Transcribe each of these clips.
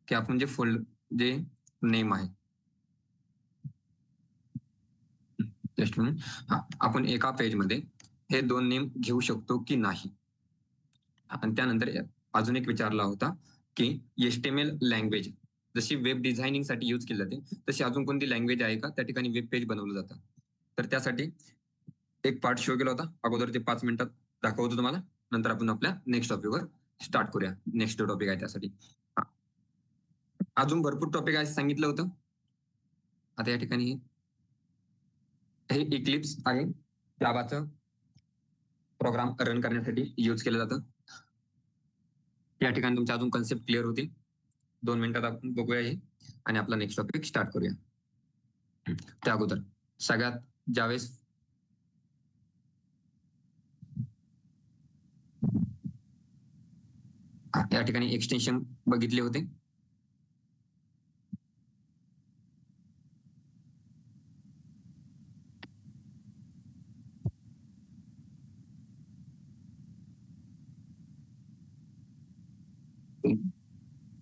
की आपण जे नेम आहे जस्ट आपण एका पेजमध्ये हे 2 नेम घेऊ शकतो की नाही. आणि त्यानंतर अजून एक विचारला होता की HTML लँग्वेज जशी वेब डिझायनिंग साठी यूज केली जाते तशी अजून कोणती लँग्वेज आहे का त्या ठिकाणी वेब पेज बनवलं जातं. तर त्यासाठी एक पार्ट शो केला होता अगोदर, ते 5 मिनिटात दाखवतो तुम्हाला. नंतर आपण आपल्या नेक्स्ट टॉपिकवर स्टार्ट करूया. नेक्स्ट टॉपिक आहे त्यासाठी अजून भरपूर टॉपिक आहे सांगितलं होतं. आता या ठिकाणी हे इक्लिप्स आहे, जावाचं प्रोग्राम रन करण्यासाठी यूज केलं जातं. या ठिकाणी तुमच्या अजून कन्सेप्ट क्लिअर होतील. 2 मिनिटात आपण बघूया हे आणि आपला नेक्स्ट टॉपिक स्टार्ट करूया. त्या अगोदर सगळ्यात ज्यावेळेस या ठिकाणी एक्सटेन्शन बघितले होते.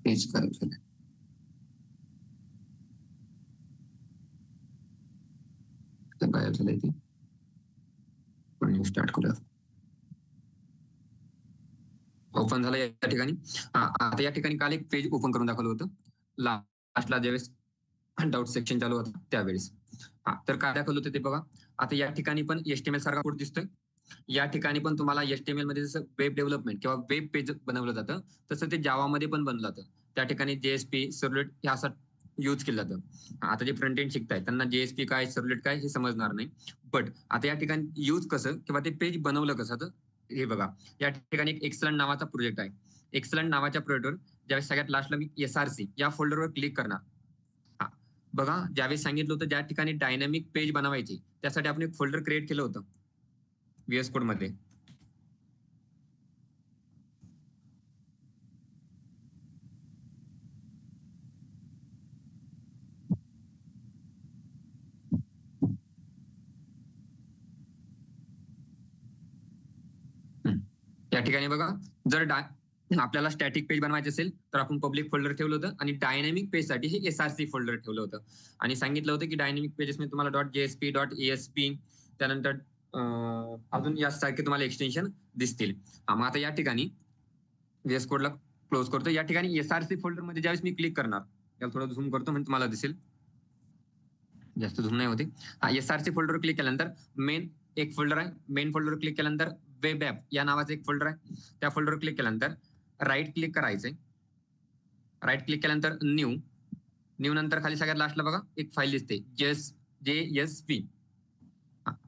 पेज गायब झालं. गायब झालंय ते पण स्टार्ट करूया. ओपन झालं या ठिकाणी. आता या ठिकाणी काल एक पेज ओपन करून दाखवलं होतं लास्टला ज्यावेळेस डाऊट सेक्शन चालू होतं त्यावेळेस. तर काय दाखवलं होतं ते बघा. आता या ठिकाणी पण HTML सारखा कोड दिसतोय. या ठिकाणी पण तुम्हाला HTML मध्ये जसं वेब डेव्हलपमेंट किंवा वेब पेज बनवलं जातं तसं ते जावामध्ये पण बनलं जातं. त्या ठिकाणी JSP, सर्वलेट हे असं यूज केलं जातं. आता जे फ्रंट एंड शिकताय त्यांना JSP काय सर्वलेट काय हे समजणार नाही. बट आता या ठिकाणी यूज कसं किंवा ते पेज बनवलं कसं तर हे बघा. या ठिकाणी एक एक्सलंट नावाचा प्रोजेक्ट आहे. एक्सलंट नावाच्या प्रोजेक्टवर ज्यावेळेस सगळ्यात लास्टला मी SRC या फोल्डरवर क्लिक करणार. बघा, ज्यावेळेस सांगितलं होतं ज्या ठिकाणी डायनॅमिक पेज बनवायची त्यासाठी आपण एक फोल्डर क्रिएट केलं होतं VS कोड मध्ये. या ठिकाणी बघा, जर आपल्याला स्टॅटिक पेज बनवायचे असेल तर आपण पब्लिक फोल्डर ठेवलं होतं आणि डायनॅमिक पेज साठी हे SRC फोल्डर ठेवलं होतं आणि सांगितलं होतं की डायनॅमिक पेजेस मध्ये तुम्हाला .JSP, .ASP त्यानंतर अजून यासारखे तुम्हाला एक्सटेन्शन दिसतील. मग आता या ठिकाणी VS कोडला क्लोज करतो. या ठिकाणी SRC फोल्डर मध्ये ज्यावेळेस मी क्लिक करणार, त्याला थोडं झूम करतो म्हणजे तुम्हाला दिसेल, जास्त झूम नाही होते. SRC फोल्डर क्लिक केल्यानंतर मेन एक फोल्डर आहे. मेन फोल्डर क्लिक केल्यानंतर वेब ऍप या नावाचं एक फोल्डर आहे. त्या फोल्डर क्लिक केल्यानंतर राईट क्लिक करायचंय. राईट क्लिक केल्यानंतर न्यू नंतर खाली सगळ्यात लास्टला बघा एक फाईल दिसते JSP.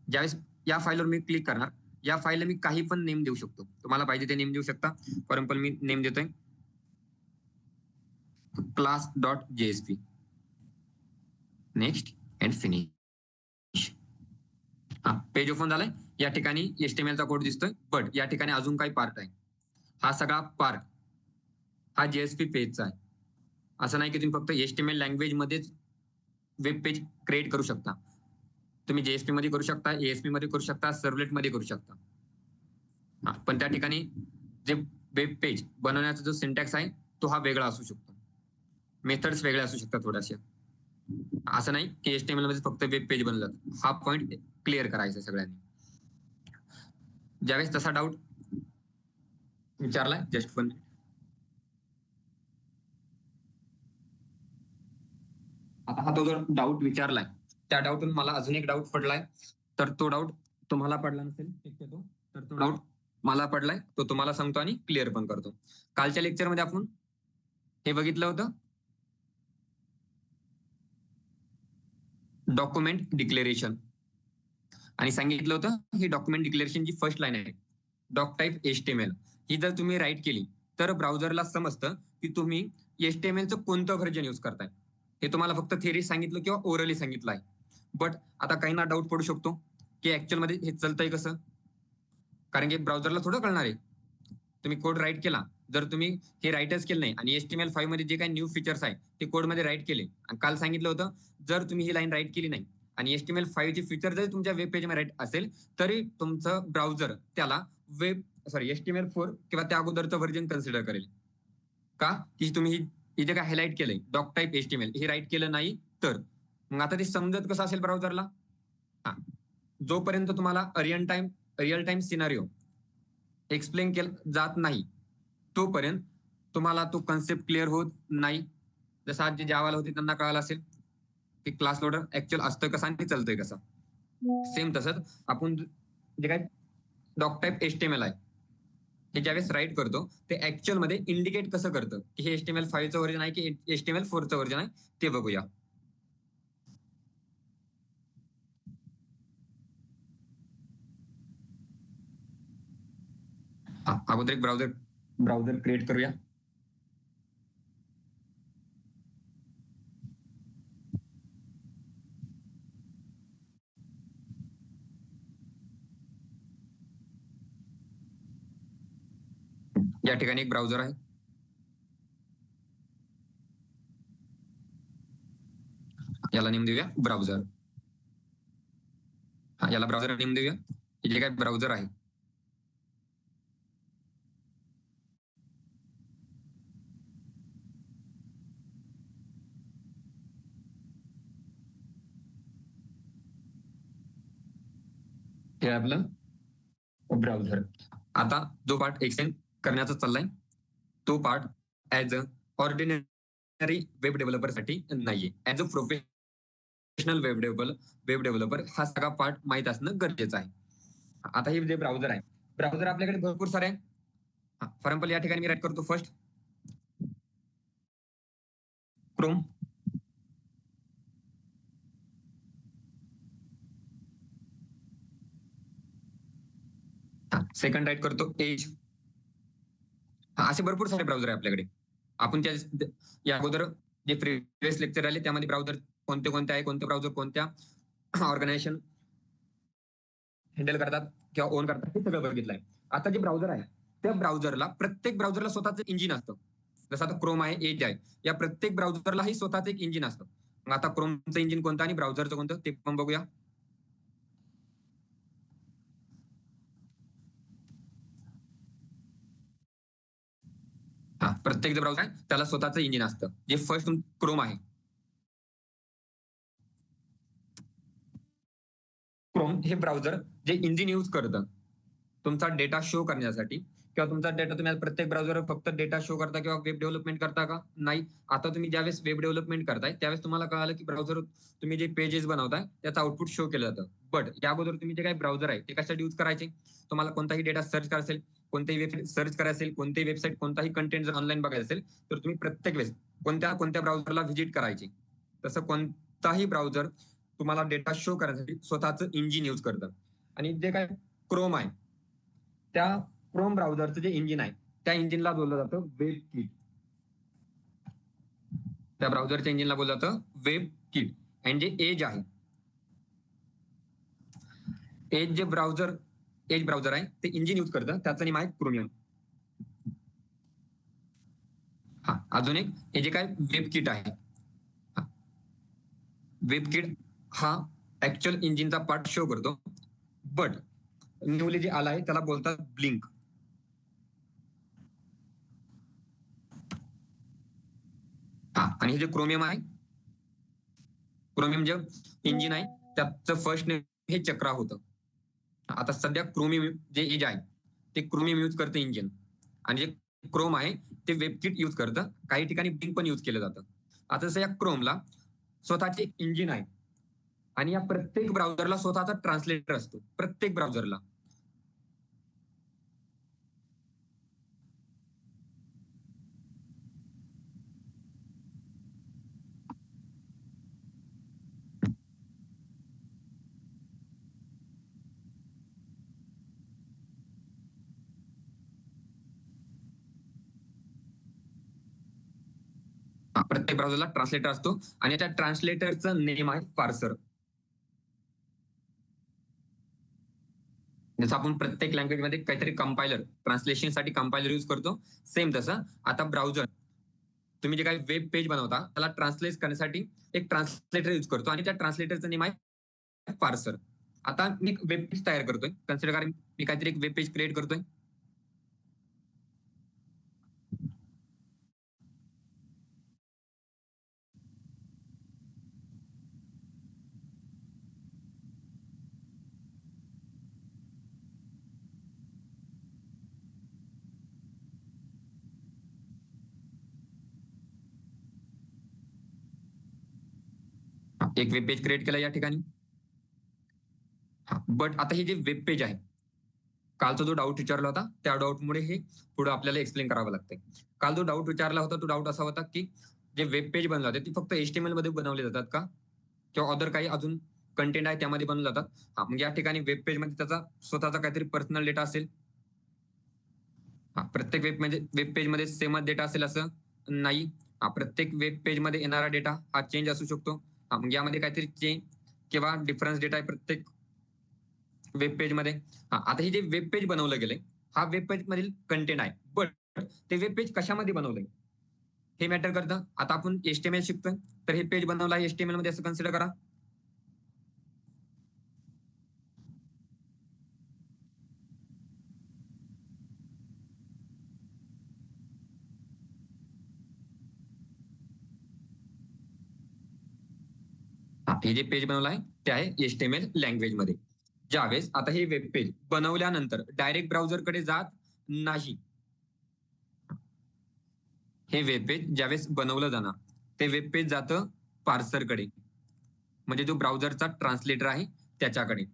ज्यावेळेस या फाईलवर मी क्लिक करणार, या फाईलला मी काही पण नेम देऊ शकतो. तुम्हाला पाहिजे ते नेम देऊ शकता. फॉर एक्झाम्पल मी नेम देतोय class.jsp. Next and finish. Page open झालाय. या ठिकाणी HTML चा कोड दिसतोय. बट या ठिकाणी अजून काही पार्ट आहे. हा सगळा पार्ट हा JSP पेजचा आहे. असं नाही की तुम्ही फक्त HTML लँग्वेज मध्येच वेब पेज क्रिएट करू शकता. तुम्ही JSP मध्ये करू शकता, ASP मध्ये करू शकता, सर्वलेट मध्ये करू शकता. पण त्या ठिकाणी जे वेब पेज बनवण्याचा जो सिंटॅक्स आहे तो हा वेगळा असू शकतो. मेथड्स वेगळे असू शकतात थोड्याशा. असं नाही की HTML मध्ये फक्त वेब पेज बनलं जातं. हा पॉइंट क्लिअर करायचा सगळ्यांनी. ज्यावेळेस तसा डाऊट विचारलाय जस्ट पण आता हा तो जो डाऊट विचारलाय त्या डाऊटून मला अजून एक डाऊट पडलाय. तर तो डाऊट तुम्हाला पडला नसेल शक्यतो, तर तो डाऊट मला पडलाय तो तुम्हाला सांगतो आणि क्लिअर पण करतो. कालच्या लेक्चरमध्ये आपण हे बघितलं होतं डॉक्युमेंट डिक्लेरेशन आणि सांगितलं होतं ही डॉक्युमेंट डिक्लेरेशनची फर्स्ट लाईन आहे डॉक टाईप HTML. ही जर तुम्ही राईट केली तर ब्राउझरला समजतं की तुम्ही HTMLचं कोणतं व्हर्जन यूज करताय. हे तुम्हाला फक्त थिअरी सांगितलं किंवा ओरली सांगितलं आहे. बट आता काहींना डाऊट पडू शकतो की ऍक्च्युअल मध्ये हे चालतंय कसं, कारण की ब्राउझरला थोडं कळणार आहे. तुम्ही कोड राईट केला, जर तुम्ही हे राईटच केलं नाही आणि HTML5 मध्ये जे काही न्यू फीचर्स आहे ते कोडमध्ये राईट केले, आणि काल सांगितलं होतं जर तुम्ही ही लाईन राईट केली नाही आणि HTML5 चे फीचर जर तुमच्या वेब पेजमध्ये राईट असेल तरी तुमचं ब्राउझर त्याला HTML4 किंवा त्या अगोदरचं व्हर्जन कन्सिडर करेल. का की तुम्ही इथे काय हायलाइट केलंय डॉक टाईप HTML हे राईट केलं नाही तर मग आता ते समजत कसं असेल ब्राउझरला. हा, जोपर्यंत तुम्हाला रिअल टाइम सिनारिओ एक्सप्लेन केलं जात नाही तोपर्यंत तुम्हाला तो कन्सेप्ट क्लिअर होत नाही. जसं आज जे जावाला होते त्यांना कळालं असेल की क्लास लोडर ऍक्च्युअल असतं कसं आणि चालतंय कसं. सेम तसंच आपण जे काय डॉक टाईप HTML आहे हे ज्यावेळेस राईट करतो ते ऍक्च्युअल मध्ये इंडिकेट कसं करतं की हे HTML5चं व्हर्जन आहे की HTML4चं व्हर्जन आहे ते बघूया. अगोदर एक ब्राउझर क्रिएट करूया. या ठिकाणी एक ब्राउझर आहे. याला नेम देऊया ब्राउझर. याला ब्राउझर नेम देऊया. जे काय ब्राउझर आहे हे आपलं ब्राउझर. आता जो पार्ट एक्सटेंड करण्याचा चाललाय तो part as a ordinary web developer साठी नाहीये. As a professional web developer हा सगळा पार्ट माहित असणं गरजेचं आहे. आता हे जे ब्राउझर आहे ब्राउझर आपल्याकडे भरपूर सारे आहे. फॉर एक्झाम्पल या ठिकाणी मी राईट करतो फर्स्ट क्रोम. सेकंड राईट करतो एज. असे भरपूर सारे ब्राउझर आहे आपल्याकडे. आपण त्या या अगोदर जे प्रिव्हियस लेक्चर आले त्यामध्ये ब्राउझर कोणते कोणते आहे, कोणते ब्राउझर कोणत्या ऑर्गनायझेशन हँडल करतात किंवा ओन करतात हे सगळं बघितलंय. आता जे ब्राउझर आहे त्या ब्राउझरला प्रत्येक ब्राउझरला स्वतःच इंजिन असतं. जसं आता क्रोम आहे, एज आहे, या प्रत्येक ब्राउझरलाही स्वतःच एक इंजिन असतं. मग आता क्रोमचं इंजिन कोणतं आणि ब्राउझरचं कोणतं ते पण बघूया. प्रत्येक जे ब्राउझर आहे त्याला स्वतःचं इंजिन असतं. जे फर्स्ट क्रोम आहे, क्रोम हे ब्राउझर जे इंजिन यूज करतं तुमचा डेटा शो करण्यासाठी किंवा तुमचा डेटा तुम्ही प्रत्येक ब्राउझर फक्त डेटा शो करता किंवा वेब डेव्हलपमेंट करता का? नाही. आता तुम्ही ज्यावेळेस वेब डेव्हलपमेंट करताय त्यावेळेस तुम्हाला कळालं की ब्राउझर तुम्ही जे पेजेस बनवताय त्याचं आउटपुट शो केलं जातं. बट या अगोदर तुम्ही जे काही ब्राउझर आहे ते कशासाठी यूज करायचे? तुम्हाला कोणताही डेटा सर्च करायचा असेल, कोणताही वेबसाईट सर्च करायचं असेल, कोणतीही वेबसाईट कोणताही कंटेंट जर ऑनलाईन बघायचं असेल तर तुम्ही प्रत्येक वेळेस कोणत्या कोणत्या ब्राउझरला व्हिजिट करायची. तसं कोणताही ब्राउझर तुम्हाला डेटा शो करण्यासाठी स्वतःचं इंजिन यूज करतं. आणि जे काय क्रोम आहे त्या क्रोम ब्राउझरचं जे इंजिन आहे त्या इंजिनला बोललं जातं वेब किट. त्या ब्राउझरच्या इंजिनला बोललं जातं वेब किट. आणि जे एज आहे, एज ब्राउझर आहे ते इंजिन यूज करतं त्याचं नाव आहे क्रोमियम. अजून एक हे जे काय वेब किट आहे, वेब किट हा ऍक्च्युअल इंजिनचा पार्ट शो करतो. बट न्यूली जे आला आहे त्याला बोलतात ब्लिंक. आणि हे जे क्रोमियम आहे, क्रोमियम जे इंजिन आहे त्याचं फर्स्ट नेम हे चक्रा होतं. आता सध्या क्रोमियम जे एज आहे ते क्रोमियम यूज करतं इंजिन, आणि जे क्रोम आहे ते वेबकिट यूज करतं. काही ठिकाणी ब्लिंक पण यूज केलं जातं. आता जसं या क्रोमला स्वतःचे इंजिन आहे आणि या प्रत्येक ब्राउझरला स्वतःचा ट्रान्सलेटर असतो. प्रत्येक ब्राउझरला प्रत्येक ब्राउझरला ट्रान्सलेटर असतो आणि त्या ट्रान्सलेटरचं नेम आहे पार्सर. जसं आपण प्रत्येक लँग्वेज मध्ये काहीतरी कंपायलर ट्रान्सलेशनसाठी कंपायलर यूज करतो, सेम तसं आता ब्राउझर तुम्ही जे काही वेब पेज बनवता त्याला ट्रान्सलेट करण्यासाठी एक ट्रान्सलेटर यूज करतो आणि त्या ट्रान्सलेटरचं नेम आहे पार्सर. आता मी एक वेब पेज तयार करतोय, कन्सिडर करा मी काहीतरी एक वेब पेज क्रिएट करतोय. एक वेब पेज क्रिएट केला या ठिकाणी. बट आता हे जे वेब पेज आहे, कालचा जो डाऊट विचारला होता त्या डाऊटमुळे हे पुढे आपल्याला एक्सप्लेन करावं लागतंय. काल जो डाऊट विचारला होता तो डाऊट असा होता की जे वेब पेज बनवले जाते ती फक्त HTML मध्ये बनवले जातात का, किंवा अदर काही अजून कंटेंट आहे त्यामध्ये बनवले जातात. मग या ठिकाणी वेब पेज मध्ये त्याचा स्वतःचा काहीतरी पर्सनल डेटा असेल. प्रत्येक वेब पेज मध्ये सेमच डेटा असेल असं नाही. प्रत्येक वेब पेज मध्ये येणारा डेटा हा चेंज असू शकतो. मग यामध्ये काहीतरी चेंज किंवा डिफरन्स डेटा आहे प्रत्येक वेब पेज मध्ये. आता हे जे वेब पेज बनवलं गेलंय हा वेब पेज मधील कंटेंट आहे, बट ते वेब पेज कशामध्ये बनवलंय हे मॅटर करतं. आता आपण HTML शिकतोय तर हे पेज बनवलं आहे HTML मध्ये असं कन्सिडर करा. हे जे पेज बनवलं आहे ते आहे HTML लँग्वेज मध्ये. ज्यावेळेस आता हे वेब पेज बनवल्यानंतर डायरेक्ट ब्राउझरकडे जात नाही. हे वेब पेज ज्यावेळेस बनवलं जाणार ते वेब पेज जातं पार्सरकडे, म्हणजे जो ब्राउझरचा ट्रान्सलेटर आहे त्याच्याकडे.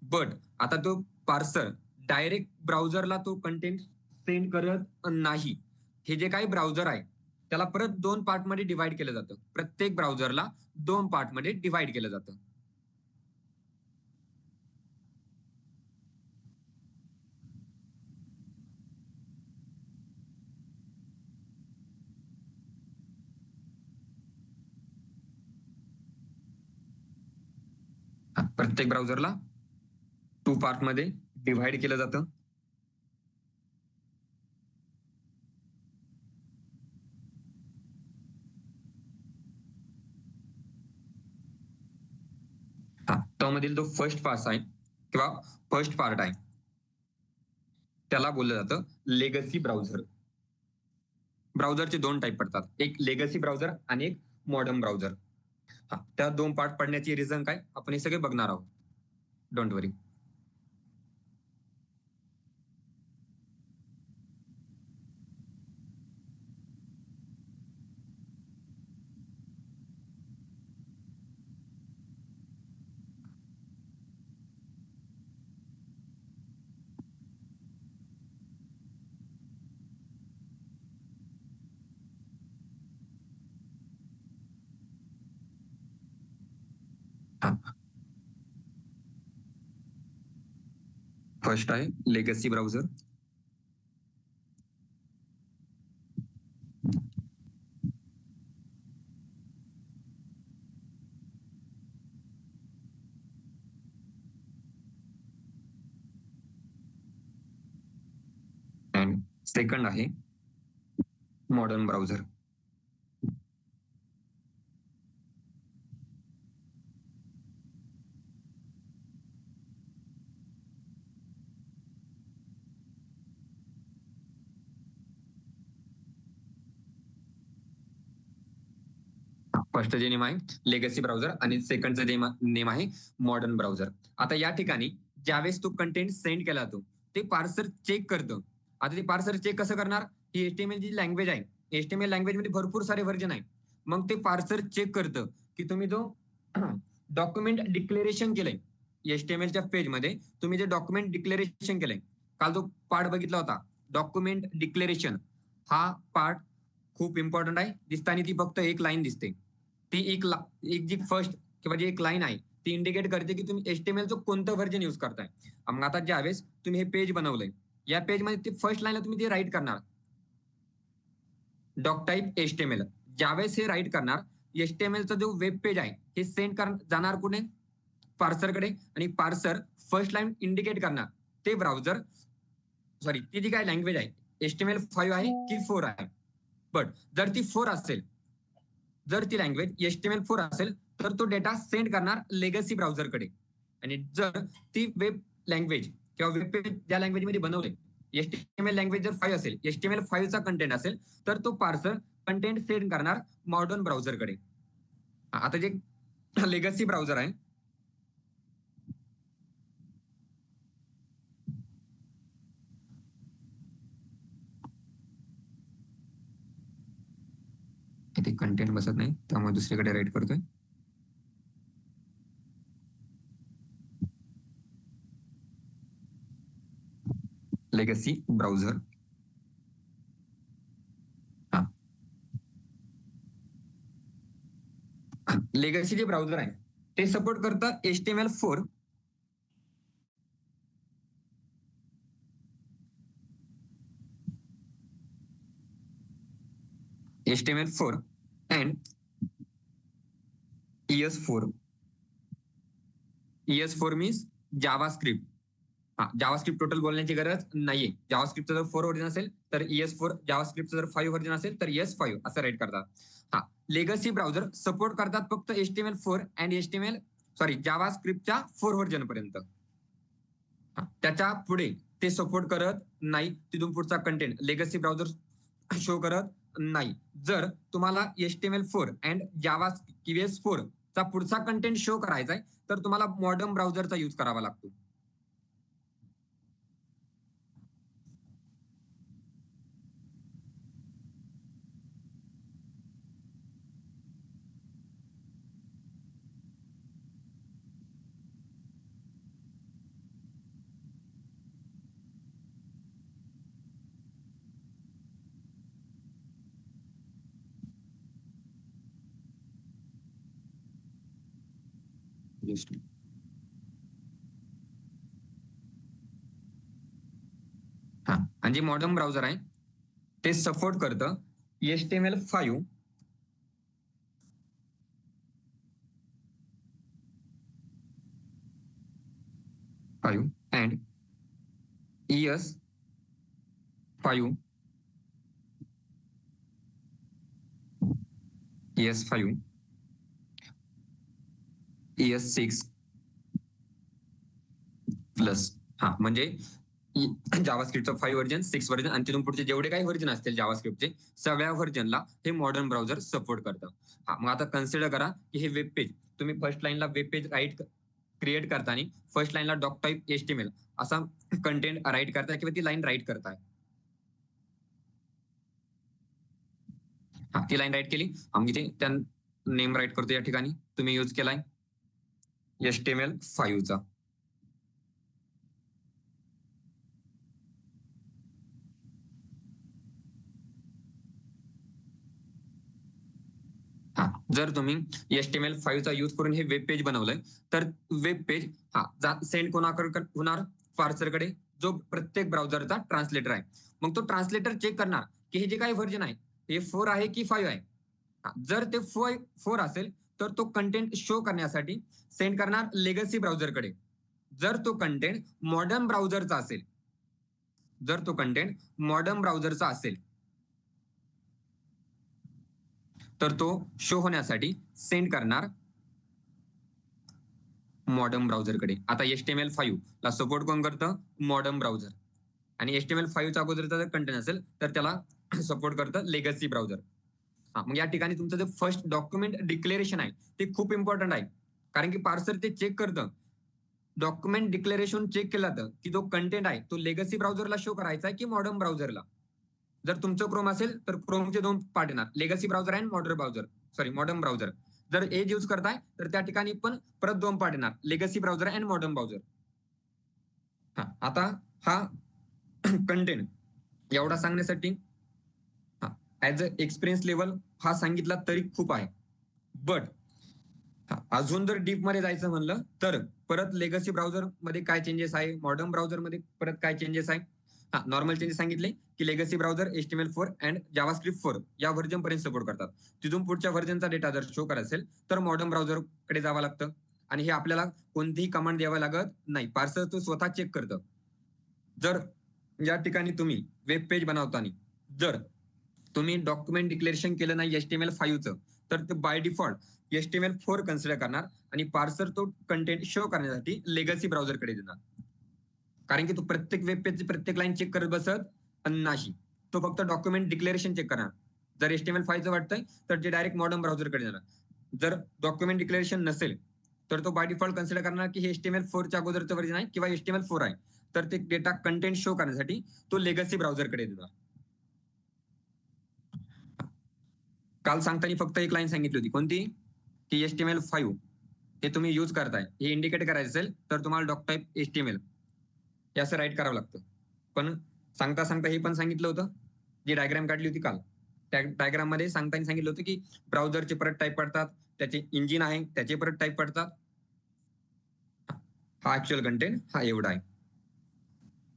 बट आता तो पार्सर डायरेक्ट ब्राउझरला तो कंटेंट सेंड करत नाही. हे जे काही ब्राउझर आहे त्याला परत 2 पार्टमध्ये डिवाइड केलं जातं. प्रत्येक ब्राउझरला 2 पार्टमध्ये डिवाइड केलं जातं. प्रत्येक ब्राउझरला 2 पार्टमध्ये डिवाइड केलं जातं. त्यामधील जो फर्स्ट पार्ट आहे किंवा फर्स्ट पार्ट आहे त्याला बोललं जातं लेगसी ब्राउझर. ब्राउझरचे 2 टाईप पडतात, एक लेगसी ब्राउझर आणि एक मॉडर्न ब्राउझर. त्या 2 पार्ट पडण्याची रिझन काय आपण हे सगळे बघणार आहोत. Don't worry. फर्स्ट आहे लेगसी ब्राउझर. अँड सेकंड आहे मॉडर्न ब्राउझर. फर्स्ट जे नेम आहे लेगसी ब्राउझर आणि सेकंडचं जे नेम आहे मॉडर्न ब्राउझर. आता या ठिकाणी ज्यावेळेस तो कंटेंट सेंड केला जातो ते पार्सर चेक करतं. आता ते पार्सर चेक कसं करणार, ही HTML जी लँग्वेज आहे, HTML लँग्वेज मध्ये भरपूर सारे व्हर्जन आहे. मग ते पार्सर चेक करतं की तुम्ही जो डॉक्युमेंट डिक्लेरेशन केलंय HTMLच्या पेज मध्ये, तुम्ही जे डॉक्युमेंट डिक्लेरेशन केलंय, काल जो पार्ट बघितला होता डॉक्युमेंट डिक्लेरेशन, हा पार्ट खूप इम्पॉर्टंट आहे. दिसताना ती फक्त एक लाईन दिसते. ती एक जी फर्स्ट किंवा जी एक लाईन आहे ती इंडिकेट करते की तुम्ही HTMLचं कोणतं व्हर्जन युज करताय. मग आता ज्यावेळेस तुम्ही हे पेज बनवलंय या पेज मध्ये ते फर्स्ट लाईनला तुम्ही ते राईट करणार डॉक टाईप HTML. ज्यावेळेस हे राईट करणार HTMLचा जो वेब पेज आहे हे सेंड जाणार कुठे, पार्सरकडे. आणि पार्सर फर्स्ट लाईन इंडिकेट करणार ते ब्राउझर, सॉरी ती जी काय लँग्वेज आहे HTML5 आहे की 4 आहे. बट जर ती 4 असेल, जर ती लँग्वेज HTML4 असेल तर तो डेटा सेंड करणार लेगसी ब्राउझरकडे. आणि जर ती वेब लँग्वेज किंवा वेब पेज ज्या लँग्वेज मध्ये बनवले HTML लँग्वेज जर 5 असेल, HTML5 चा कंटेंट असेल, तर तो पार्सर कंटेंट सेंड करणार मॉडर्न ब्राउझरकडे. आता जे लेगसी ब्राउझर आहे इथे कंटेंट बसत नाही त्यामुळे दुसरीकडे राईट करतोय. Legacy browser. लेगसी जे ब्राउझर आहे ते सपोर्ट करतं HTML4 and ES4. ES4 means JavaScript. JavaScript total बोलण्याची गरज नाहीये. जावास्क्रिप्टचं जर 4 व्हर्जन असेल तर ES4, जावास्क्रिप्टचं जर 5 व्हर्जन असेल तर ES5 असं राईट करतात. लेगसी ब्राउझर सपोर्ट करतात फक्त HTML4 अँड जावास्क्रिप्टच्या 4 व्हर्जन पर्यंत. त्याच्या पुढे ते सपोर्ट करत नाही. तिथून पुढचा कंटेंट लेगसी ब्राउझर शो करत नाही. जर तुम्हाला HTML4 अँड ES4 चा पुढचा कंटेंट शो करायचा आहे तर तुम्हाला मॉडर्न ब्राउझरचा यूज करावा लागतो. आणि जे मॉडर्न ब्राउझर आहे ते सपोर्ट करतं HTML5 and ES5 ES6 plus. म्हणजे जावास्क्रिप्टचं 5 व्हर्जन, 6 व्हर्जन आणि तिथून पुढचे जेवढे काही व्हर्जन असतील जावास्क्रिप्टचे सगळ्या व्हर्जनला हे मॉडर्न ब्राउझर सपोर्ट करतं. मग आता कन्सिडर करा की हे वेब पेज तुम्ही फर्स्ट लाईनला वेब पेज क्रिएट करताना फर्स्ट लाईनला डॉक टाईप HTML असा कंटेंट राईट करताय किंवा ती लाईन राईट करताय. ती लाईन राईट केली. आम्ही ते त्या नेम राईट करतो. या ठिकाणी तुम्ही यूज केलाय HTML5 चा. जर तुम्ही HTML5 चा यूज करून हे वेब पेज बनवलंय तर वेब पेज सेंड कोणाकडे होणार? पार्सरकडे, जो प्रत्येक ब्राउझरचा ट्रान्सलेटर आहे. मग तो ट्रान्सलेटर चेक करणार की हे जे काही व्हर्जन आहे हे 4 आहे की 5 आहे. जर ते 4 असेल तर तो कंटेंट शो करण्यासाठी सेंड करणार लेगसी ब्राउझरकडे. जर तो कंटेंट मॉडर्न ब्राउझरचा असेल तर तो शो होण्यासाठी सेंड करणार मॉडर्न ब्राउझरकडे. आता HTML5 ला सपोर्ट कोण करतं? Modern browser. आणि HTML5 चा अगोदरचा जर कंटेंट असेल तर त्याला सपोर्ट करतं लेगसी ब्राउझर. मग या ठिकाणी तुमचं जे फर्स्ट डॉक्युमेंट डिक्लेरेशन आहे ते खूप इम्पॉर्टंट आहे. कारण की पार्सर ते चेक करतं. डॉक्युमेंट डिक्लेरेशन चेक केलं जातं की जो कंटेंट आहे तो लेगसी ब्राउझरला शो करायचा आहे की मॉडर्न ब्राउझरला. जर तुमचं क्रोम असेल तर क्रोमचे 2 पार्ट येणार, लेगसी ब्राउझर आणि मॉडर्न ब्राउझर. जर एज यूज करताय तर त्या ठिकाणी पण परत 2 पार्ट येणार, लेगसी ब्राउझर आणि मॉडर्न ब्राउझर. आता हा कंटेंट एवढा सांगण्यासाठी ऍज अ एक्सपिरियन्स लेवल हा सांगितला तरी खूप आहे. बट अजून जर डीप मध्ये जायचं म्हणलं तर परत लेगसी ब्राउझर मध्ये काय चेंजेस आहे, मॉडर्न ब्राउझर मध्ये परत काय चेंजेस आहे. नॉर्मल चेंजेस सांगितले की legacy browser HTML4 and JavaScript 4 या व्हर्जन पर्यंत सपोर्ट करतात. तिथून पुढच्या व्हर्जनचा डेटा जर शो करायचा असेल तर मॉडर्न ब्राउझर कडे जावं लागतं. आणि हे आपल्याला कोणतीही कमांड द्यावा लागत नाही, पार्सर तो स्वतः चेक करतं. जर या ठिकाणी तुम्ही वेब पेज बनवताना जर तुम्ही डॉक्युमेंट डिक्लेरेशन केलं नाही HTML5 चं तर ते बाय डिफॉल्ट HTML4 कन्सिडर करणार आणि पार्सर तो कंटेंट शो करण्यासाठी लेगसी ब्राउझरकडे देणार. कारण की तो प्रत्येक वेब पेजची प्रत्येक लाईन चेक करत बसत नाही, तो फक्त डॉक्युमेंट डिक्लेरेशन चेक करणार. जर HTML5 चं वाटतंय तर ते डायरेक्ट मॉडर्न ब्राउझरकडे जाणार. जर डॉक्युमेंट डिक्लेरेशन नसेल तर तो बाय डिफॉल्ट कन्सिडर करणार की हे HTML4 च्या अगोदरचं व्हर्जन आहे किंवा HTML4 आहे, तर ते डेटा कंटेंट शो करण्यासाठी तो लेगसी ब्राउझरकडे देणार. काल सांगताना फक्त एक लाईन सांगितली होती, कोणती? की HTML5 हे तुम्ही यूज करताय, हे इंडिकेट करायचं असेल तर तुम्हाला डॉक टाईप HTML हे असं राईट करावं लागतं. पण सांगता सांगता हे पण सांगितलं होतं, जी डायग्राम काढली होती काल, त्या डायग्राम मध्ये सांगताना सांगितलं होतं की ब्राउझरचे परत टाईप पडतात, त्याचे इंजिन आहे त्याचे परत टाईप पडतात. हा ऍक्च्युअल कंटेंट हा एवढा आहे.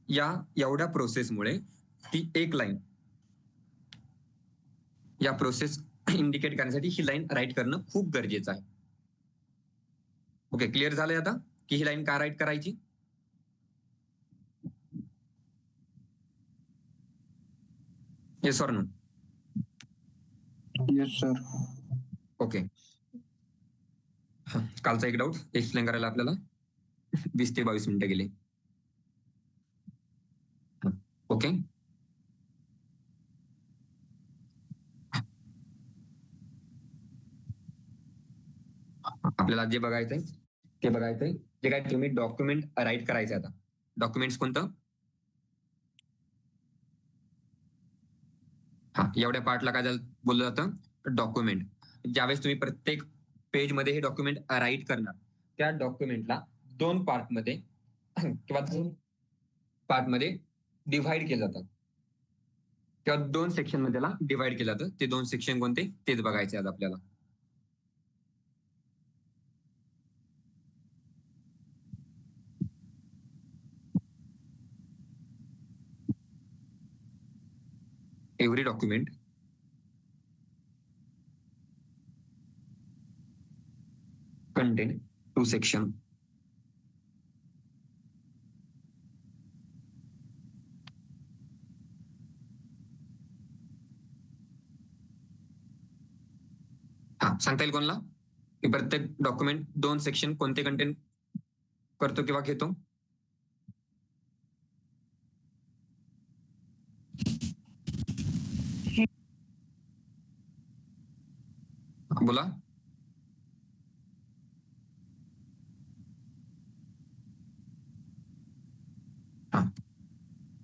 या एवढ्या प्रोसेसमुळे ती एक लाईन, या प्रोसेस इंडिकेट करण्यासाठी ही लाईन राईट करणं खूप गरजेचं आहे. ओके, क्लिअर झालंय आता की ही लाईन का राईट करायची? Yes or no? Yes sir. Okay, कालचा एक डाऊट एक्सप्लेन करायला आपल्याला 20 ते 22 मिनिटं गेले. ओके, आपल्याला जे बघायचंय ते बघायचंय, जे काय तुम्ही डॉक्युमेंट राईट करायचं आता. डॉक्युमेंट्स कोणतं? हा, एवढ्या पार्टला काय बोललं जातं? डॉक्युमेंट. ज्यावेळेस तुम्ही प्रत्येक पेज मध्ये हे डॉक्युमेंट राईट करणार, त्या डॉक्युमेंटला 2 पार्टमध्ये किंवा 2 पार्टमध्ये डिव्हाइड केलं जातं, किंवा 2 सेक्शन मध्ये त्याला डिव्हाइड केलं जातं. ते 2 सेक्शन कोणते तेच बघायचे आज आपल्याला. Every document contain 2 section. हा, सांगता येईल कोणाला की प्रत्येक डॉक्युमेंट 2 सेक्शन कोणते कंटेन करतो किंवा घेतो? बोला.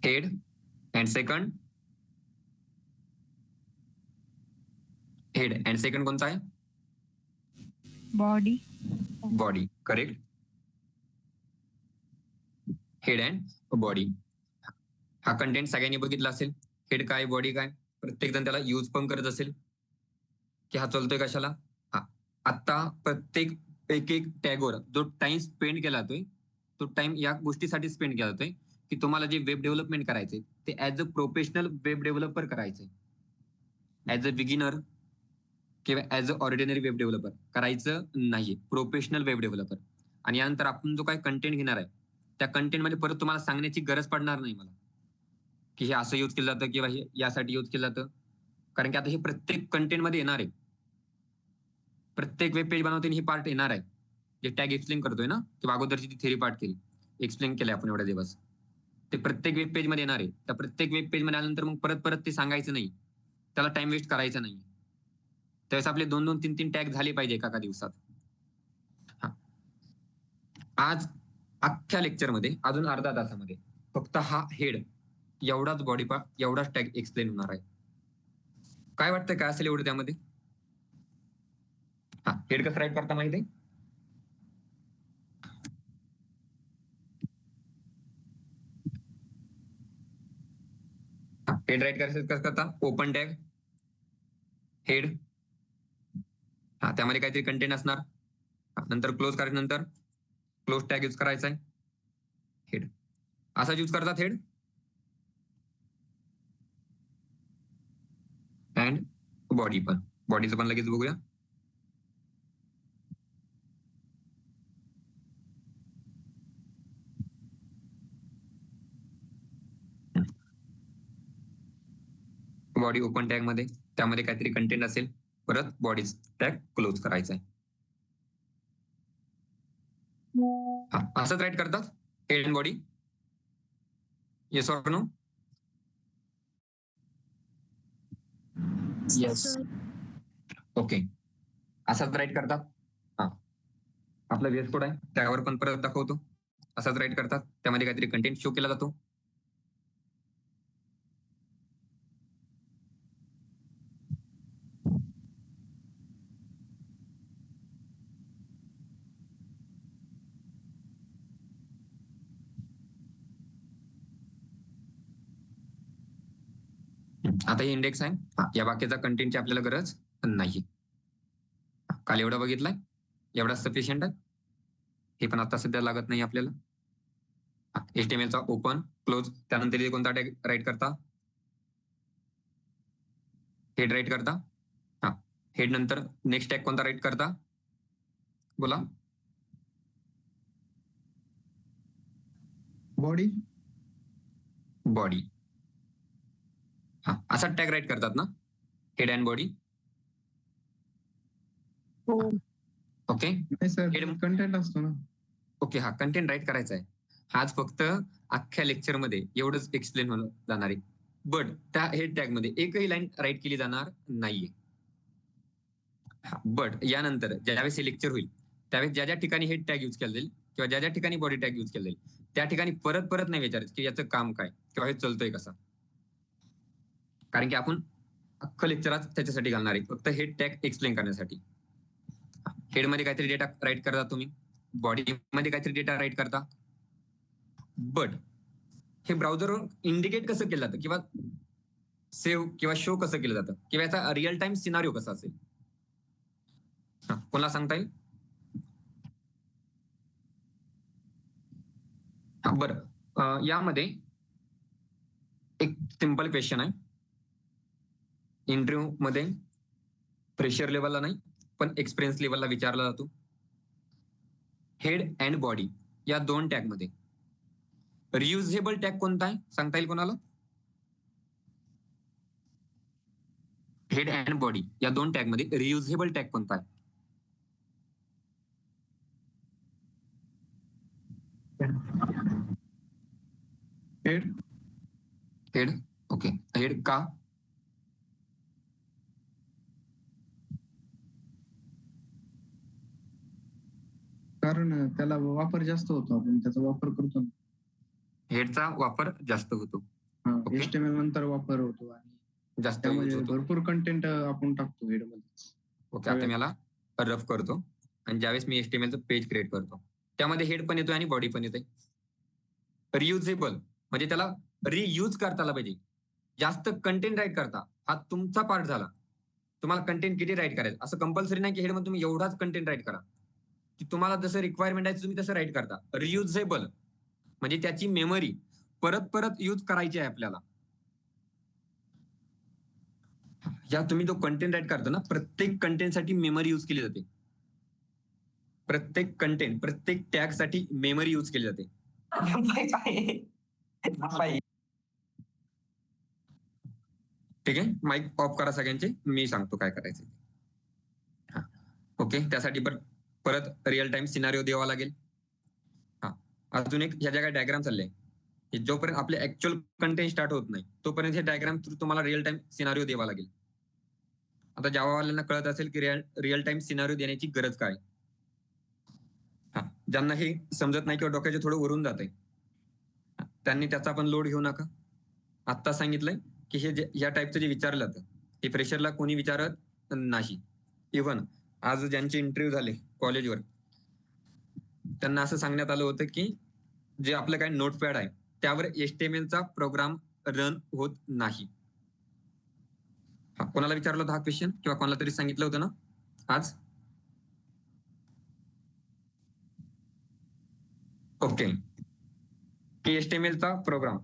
Head and second. Head and second कोणता आहे? Body. Body, correct. Head and body. हा कंटेंट सगळ्यांनी बघितला असेल. हेड काय, बॉडी काय, प्रत्येक जण त्याला यूज पण करत असेल की हा चालतोय कशाला. हा, आता प्रत्येक एक टॅगवर जो टाइम स्पेंड केला जातोय, तो टाइम या गोष्टीसाठी स्पेंड केला जातोय की तुम्हाला जे वेब डेव्हलपमेंट करायचंय ते as a professional web developer करायचंय. ऍज अ बिगिनर किंवा as a ordinary web developer करायचं नाही, प्रोफेशनल वेब डेव्हलपर. आणि यानंतर आपण जो काय कंटेंट घेणार आहे, त्या कंटेंटमध्ये परत तुम्हाला सांगण्याची गरज पडणार नाही मला की हे असं यूज केलं जातं किंवा हे यासाठी यूज केलं जातं. कारण की आता हे प्रत्येक कंटेंटमध्ये येणार आहे. प्रत्येक वेब पेज बनवताना ही पार्ट येणार आहे, जे टॅग एक्सप्लेन करतोय ना, किंवा अगोदरची ती थेरी पार्ट केली, एक्सप्लेन केलंय आपण एवढ्या दिवस, ते प्रत्येक वेब पेज मध्ये येणार आहे. त्या प्रत्येक वेब पेज मध्ये आल्यानंतर मग परत परत ते सांगायचं नाही, त्याला टाइम वेस्ट करायचा नाही. त्यावेळेस आपले 2-2, 3-3 टॅग झाले पाहिजे एका दिवसात. आज अख्ख्या लेक्चरमध्ये अजून अर्धा तासामध्ये फक्त हा हेड एवढाच बॉडी पार्ट, एवढाच टॅग एक्सप्लेन होणार आहे. काय वाटतं काय असेल एवढं त्यामध्ये? हा, हेड कसं राईट करता माहिती आहे? हेड राईट करायचं कसं करता? ओपन टॅग हेड, हा त्यामध्ये काहीतरी कंटेंट असणार, नंतर क्लोज करायचं, नंतर क्लोज टॅग यूज करायचा आहे. हेड असाच यूज करतात हेड. अँड बॉडी पण, बॉडीचं पण लगेच बघूया. बॉडी ओपन टॅग मध्ये, त्यामध्ये काहीतरी कंटेंट असेल, परत बॉडी टॅग क्लोज करायचा आहे. हा, असंच राईट करतात head and body. Yes or no? Yes. Okay, असाच राईट करतात. हा, आपला व्हीएस कोड आहे त्यावर पण परत दाखवतो. असाच राईट करतात, त्यामध्ये काहीतरी कंटेंट शो केला जातो. आता हे इंडेक्स आहे, या वाक्याचा कंटेंटची आपल्याला गरज नाही. काल एवढा बघितलाय, एवढा सफिशियंट आहे. हे पण आता सध्या लागत नाही आपल्याला. HTML चा ओपन क्लोज, त्यानंतर इथे कोणता टॅग राईट करता? हेड राईट करता. हेड नंतर नेक्स्ट टॅग कोणता राईट करता? बोला. बॉडी. बॉडी. असा टॅग राईट करतात ना, हेड अँड बॉडी. ओके. नाही सर, कंटेंट असतो ना. ओके, हा कंटेंट राईट करायचा आहे. हाच फक्त अख्ख्या लेक्चर मध्ये एवढंच एक्सप्लेन होऊन जाणार आहे. बट त्या हेड टॅग मध्ये एकही लाईन राईट केली जाणार नाहीये. बट यानंतर ज्यावेळेस हे लेक्चर होईल त्यावेळेस ज्या ज्या ठिकाणी हेड टॅग यूज केला जाईल किंवा ज्या ज्या ठिकाणी बॉडी टॅग यूज केला जाईल त्या ठिकाणी परत परत नाही विचारायचं की याचं काम काय किंवा हे चलतोय कसा. कारण की आपण अख्खं लेक्चर आज त्याच्यासाठी घालणार आहे, फक्त हेड टॅग एक्सप्लेन करण्यासाठी. हेड मध्ये काहीतरी डेटा राईट करता तुम्ही, बॉडी मध्ये काहीतरी डेटा राईट करता. बट हे ब्राउझरवर इंडिकेट कसं केलं जातं किंवा सेव्ह किंवा शो कसं केलं जातं किंवा याचा रिअल टाइम सिनारिओ कसा असेल, कोणाला सांगता येईल? बरं, यामध्ये एक सिंपल क्वेश्चन आहे. इंटरव्ह्यू मध्ये प्रेशर लेवलला नाही पण एक्सपिरियन्स लेवलला विचारला जातो. हेड अँड बॉडी या दोन टॅग मध्ये रियुजेबल टॅग कोणता आहे सांगता येईल कोणाला? हेड अँड बॉडी या दोन टॅग मध्ये रियुजेबल टॅग कोणता आहे? हेड. हेड. ओके, हेड का? कारण त्याला वापर जास्त होतो, आपण त्याचा वापर करतो. हेडचा वापर जास्त होतो. HTML नंतर वापर होतो आणि जास्त भरपूर कंटेंट आपण टाकतो हेड मध्ये. ओके, आता मी याला रफ करतो आणि ज्यावेळेस मी HTML चं पेज क्रिएट करतो त्यामध्ये हेड पण येतोय आणि बॉडी पण येते. रियुजेबल म्हणजे त्याला रियूज करता आला पाहिजे. जास्त कंटेंट राईट करता हा तुमचा पार्ट झाला. तुम्हाला कंटेंट किती राईट करायचं असं कंपल्सरी नाही की हेड मध्ये तुम्ही एवढाच कंटेंट राईट करा. की तुम्हाला जसं रिक्वायरमेंट आहे तुम्ही तसं राईट करता. रियुजेबल म्हणजे त्याची मेमरी परत परत यूज करायची आहे आपल्याला. या तुम्ही जो कंटेंट राईट करता ना, प्रत्येक कंटेंटसाठी मेमरी यूज केली जाते. प्रत्येक कंटेंट, प्रत्येक टॅग साठी मेमरी यूज केली जाते. ठीक आहे, माईक ऑफ करा सगळ्यांचे, मी सांगतो काय करायचं. ओके, त्यासाठी परत रिअल टाइम सिनारिओ द्यावा लागेल. अजून एक ह्या ज्या काही डायग्राम चालले जोपर्यंत आपले ऍक्च्युअल कंटेंट स्टार्ट होत नाही तोपर्यंत हे डायग्राम थ्रू तुम्हाला रिअल टाइम सिनारिओ द्यावा लागेल. आता जावावाल्यांना कळत असेल की रिअल टाइम सिनारिओ देण्याची गरज काय. ज्यांना हे समजत नाही किंवा डोक्याचे थोडं वरून जात आहे त्यांनी त्याचा पण लोड घेऊ नका. आत्ता सांगितलंय की हे या टाईपचं जे विचारलं जातं हे फ्रेशरला कोणी विचारत नाही. इव्हन आज ज्यांचे इंटरव्ह्यू झाले कॉलेजवर त्यांना असं सांगण्यात आलं होतं की जे आपलं काही नोटपॅड आहे त्यावर HTML चा प्रोग्राम रन होत नाही. कोणाला विचारलं होतं हा क्वेश्चन किंवा कोणाला तरी सांगितलं होतं ना आज? ओके, की HTML चा प्रोग्राम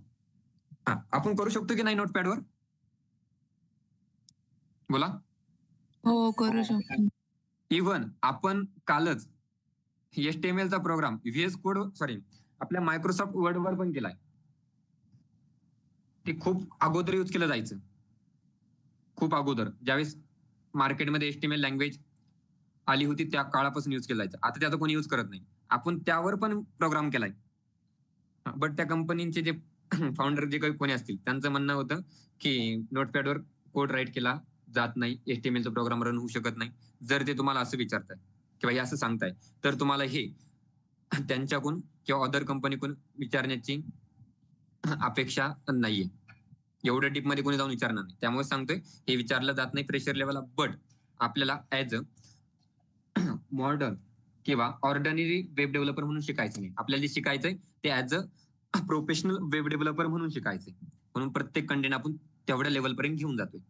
आपण करू शकतो की नाही नोटपॅडवर? बोला. हो, करू शकतो. इव्हन आपण कालच HTML चा प्रोग्राम VS कोड आपल्या मायक्रोसॉफ्ट वर्ड वर पण केलाय. ते खूप अगोदर यूज केलं जायचं, खूप अगोदर ज्यावेळेस मार्केटमध्ये HTML लँग्वेज आली होती त्या काळापासून यूज केलं जायचं. आता त्याचा कोणी यूज करत नाही. आपण त्यावर पण प्रोग्राम केलाय. बट त्या कंपनीचे जे फाउंडर जे काही कोणी असतील त्यांचं म्हणणं होतं की नोटपॅडवर कोड राईट केला जात नाही, HTML चा प्रोग्राम रन होऊ शकत नाही. जर ते तुम्हाला असं विचारताय किंवा हे असं सांगताय तर तुम्हाला हे त्यांच्याकडून किंवा अदर कंपनीकडून विचारण्याची अपेक्षा नाहीये. एवढं डीप मध्ये कोणी जाऊन विचारणार नाही. त्यामुळे सांगतोय हे विचारलं जात नाही प्रेशर लेवलला. बट आपल्याला ऍज अ मॉडर्न किंवा ऑर्डिनरी वेब डेव्हलपर म्हणून शिकायचं नाही. आपल्याला जे शिकायचंय ते as a professional web developer म्हणून शिकायचंय. म्हणून प्रत्येक कंटेंट आपण तेवढ्या लेवल पर्यंत घेऊन जातोय.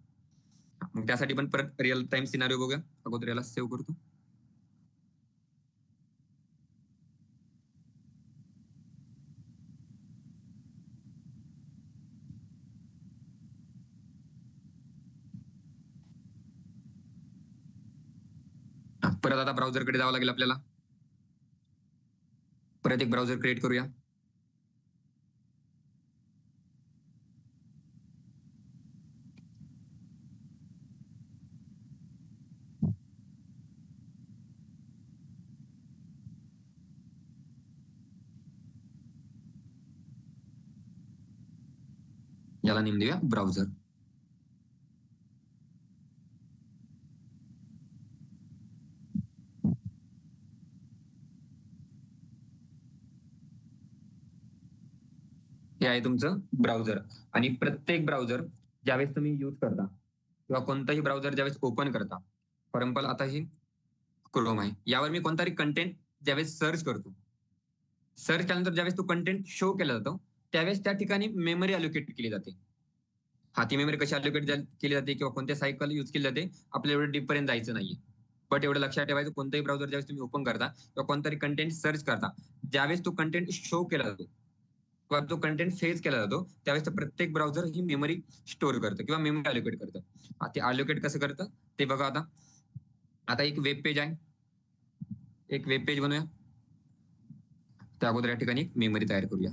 मग त्यासाठी पण परत रिअल टाइम सिनारिओ बघूया. अगोदर याला सेव्ह करतो. परत आता ब्राउझरकडे जावं लागेल आपल्याला. परत एक ब्राउझर क्रिएट करूया. याला नेम देऊया ब्राउझर. हे आहे तुमचं ब्राउझर. आणि प्रत्येक ब्राउझर ज्यावेळेस तुम्ही युज करता किंवा कोणताही ब्राउझर ज्यावेळेस ओपन करता, फॉर एक्झाम्पल आता ही क्रोम आहे, यावर मी कोणताही कंटेंट ज्यावेळेस सर्च करतो, सर्च केल्यानंतर ज्यावेळेस तो कंटेंट शो केला जातो त्यावेळेस त्या ठिकाणी मेमरी अलोकेट केली जाते. हा, ती मेमरी कशी अलोकेट केली जाते किंवा कोणत्या सायकल यूज केली जाते आपल्याला एवढं डीप पर्यंत जायचं नाहीये. बट एवढं लक्षात ठेवायचं, कोणताही ब्राउझर ज्यावेळेस तुम्ही ओपन करता किंवा कोणतरी कंटेंट सर्च करता, ज्यावेळेस तो कंटेंट शो केला जातो किंवा तो कंटेंट फेज केला जातो त्यावेळेस प्रत्येक ब्राउझर ही मेमरी स्टोअर करतं किंवा मेमरी अलोकेट करतं. ते अलोकेट कसं करतं ते बघा. आता एक वेब पेज आहे, एक वेब पेज बनवूया. त्या अगोदर या ठिकाणी एक मेमरी तयार करूया.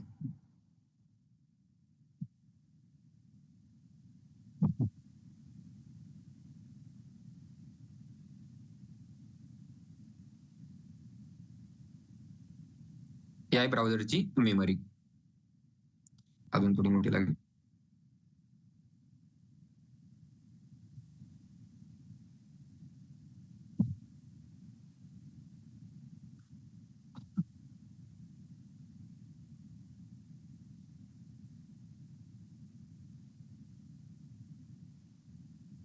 ही आहे ब्राउझरची मेमरी. अजून थोडी मोठी लागेल.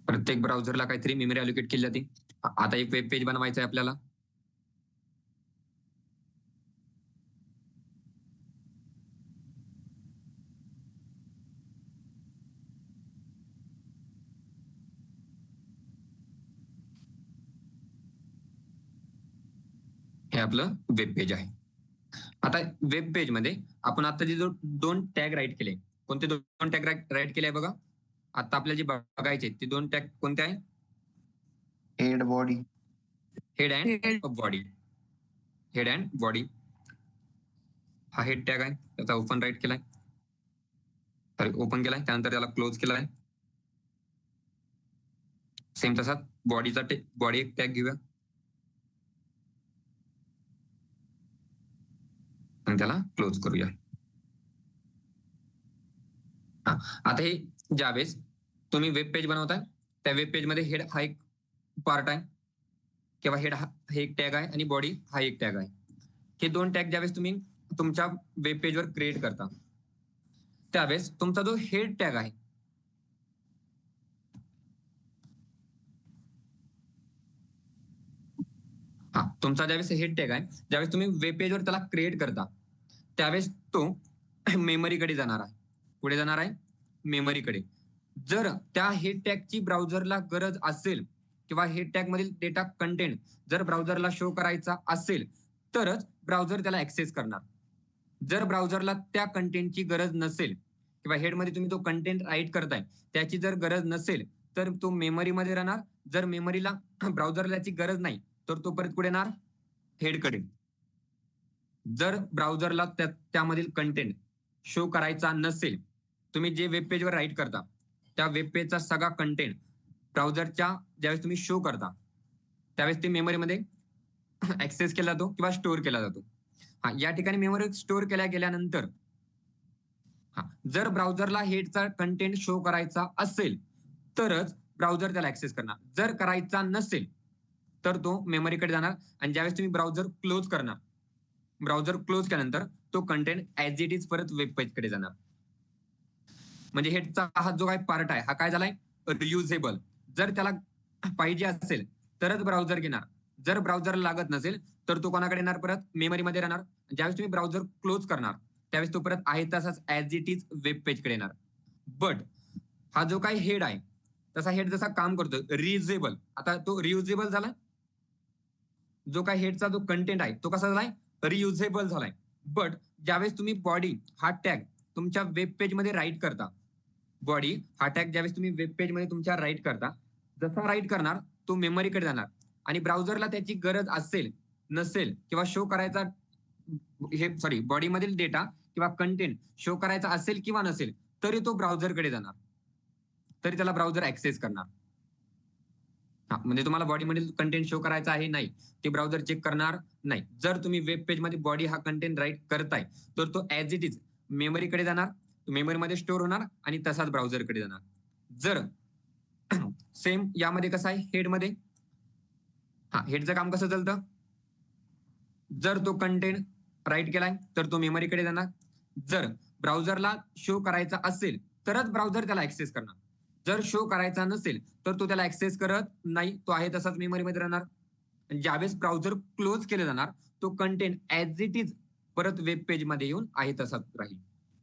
प्रत्येक ब्राउझरला काहीतरी मेमरी अलोकेट केली जाते. आता एक वेब पेज बनवायचं आहे आपल्याला. हे आपलं वेब पेज आहे. आता वेब पेज मध्ये आपण आता जे दोन टॅग राईट केले, कोणते दोन टॅग राईट केले बघा. आता आपल्याला जे बघायचे ते दोन टॅग कोणते आहे? Head body. Head and body. Head and body हा हेड टॅग आहे, त्याचा ओपन राईट केलाय, सॉरी ओपन केलाय, त्यानंतर त्याला क्लोज केलाय. सेम तसाच बॉडीचा बॉडी एक टॅग घेऊया आणि त्याला क्लोज करूया. आता हे ज्यावेळेस तुम्ही वेब पेज बनवताय त्या वेब पेज मध्ये हेड हा एक पार्ट आहे किंवा हेड हा एक टॅग आहे आणि बॉडी हा एक टॅग आहे. हे दोन टॅग ज्यावेळेस तुम्ही तुमच्या वेब पेजवर क्रिएट करता त्यावेळेस तुमचा जो हेड टॅग आहे तुमचा ज्यावेळेस हेड टॅग आहे, ज्यावेळेस तुम्ही वेब पेजवर त्याला क्रिएट करता त्यावेळेस तो मेमरीकडे जाणार आहे. पुढे जाणार आहे मेमरीकडे. जर त्या हेड टॅगची ब्राउझरला गरज असेल किंवा हेड टॅग मधील डेटा कंटेंट जर ब्राउझरला शो करायचा असेल तरच ब्राउझर त्याला ऍक्सेस करणार. जर ब्राउझरला त्या कंटेंटची गरज नसेल किंवा हेडमध्ये तुम्ही तो कंटेंट राईट करताय त्याची जर गरज नसेल तर तो मेमरीमध्ये राहणार. जर मेमरीला ब्राउझरला याची गरज नाही तर तो परत कुठे येणार? हेडकडे. जर ब्राउझरला त्यामधील कंटेंट शो करायचा नसेल, तुम्ही जे वेब पेजवर राईट करता त्या वेब पेजचा सगळा कंटेंट ब्राउझरच्या ज्यावेळेस तुम्ही शो करता त्यावेळेस ते मेमरीमध्ये ऍक्सेस केला जातो किंवा स्टोअर केला जातो. या ठिकाणी मेमरी स्टोअर केल्या गेल्यानंतर जर ब्राउझरला हेडचा कंटेंट शो करायचा असेल तरच ब्राउझर त्याला ऍक्सेस करणार. जर करायचा नसेल तर तो मेमरीकडे जाणार आणि ज्यावेळेस तुम्ही ब्राउझर क्लोज करणार, ब्राउझर क्लोज केल्यानंतर तो कंटेंट ऍज इट इज परत वेब पेजकडे जाणार. म्हणजे हेडचा हा जो काही पार्ट आहे हा काय झालाय? रियुजेबल. जर त्याला पाहिजे असेल तरच ब्राउझर घेणार, जर ब्राउझरला लागत नसेल तर तो कोणाकडे येणार? परत मेमरीमध्ये राहणार. ज्यावेळेस तुम्ही ब्राउझर क्लोज करणार त्यावेळेस तो परत आहे तसाच ऍज इट इज वेब पेजकडे येणार. बट हा जो काही हेड आहे तसा हेड जसा काम करतो रियुजेबल, आता तो रियुजेबल झाला. जो काही हेडचा जो कंटेंट आहे तो कसा झालाय, रियुजेबल झालाय. बट ज्यावेळेस तुम्ही बॉडी हा टॅग तुमच्या वेब पेज मध्ये राईट करता, बॉडी हा टॅग ज्यावेळेस तुम्ही वेब पेज मध्ये तुमच्या राईट करता, जसा राईट करणार तो मेमरीकडे जाणार आणि ब्राउझरला त्याची गरज असेल नसेल किंवा शो करायचा, हे सॉरी बॉडी मधील डेटा किंवा कंटेंट शो करायचा असेल किंवा नसेल तरी तो ब्राउझरकडे जाणार, तरी त्याला ब्राउझर ऍक्सेस करणार. म्हणजे तुम्हाला बॉडी मधील कंटेंट शो करायचा आहे नाही, ते ब्राउझर चेक करणार नाही. जर तुम्ही वेब पेज मध्ये बॉडी हा कंटेंट राईट करताय तर तो ऍज इट इज मेमरीकडे जाणार, मेमरीमध्ये स्टोअर होणार आणि तसाच ब्राउझरकडे जाणार. जर सेम यामध्ये कसं आहे हेडमध्ये, हेडचं काम कसं चालतं, जर तो कंटेंट राईट केलाय तर तो मेमरीकडे जाणार. जर ब्राउझरला शो करायचा असेल तरच ब्राउझर त्याला ऍक्सेस करणार, जर शो करायचा नसेल तर तो त्याला ऍक्सेस करत नाही, तो आहे तसाच मेमरीमध्ये राहणार. ज्यावेळेस ब्राउझर क्लोज केले जाणार तो कंटेंट ऍज इट इज परत वेब पेज मध्ये येऊन आहे तसाच राहील.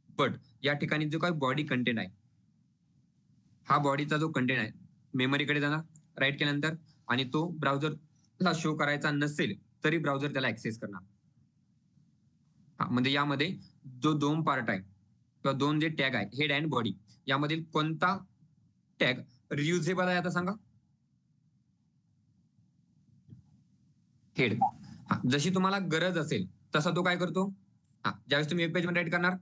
बट या ठिकाणी जो काही बॉडी कंटेंट आहे, हा बॉडीचा जो कंटेंट आहे मेमरीकडे जाणार राईट केल्यानंतर, आणि तो ब्राउझरला शो करायचा नसेल तरी ब्राउझर त्याला ऍक्सेस करणार. म्हणजे यामध्ये जो दोन पार्ट आहे किंवा दोन जे टॅग आहे हेड अँड बॉडी, यामधील कोणता टॅग रियुजेबल आहे आता सांगा. हेड. जशी तुम्हाला गरज असेल तसा तो काय करतो, ज्यावेळेस तुम्ही वेब पेज मध्ये राईट करणार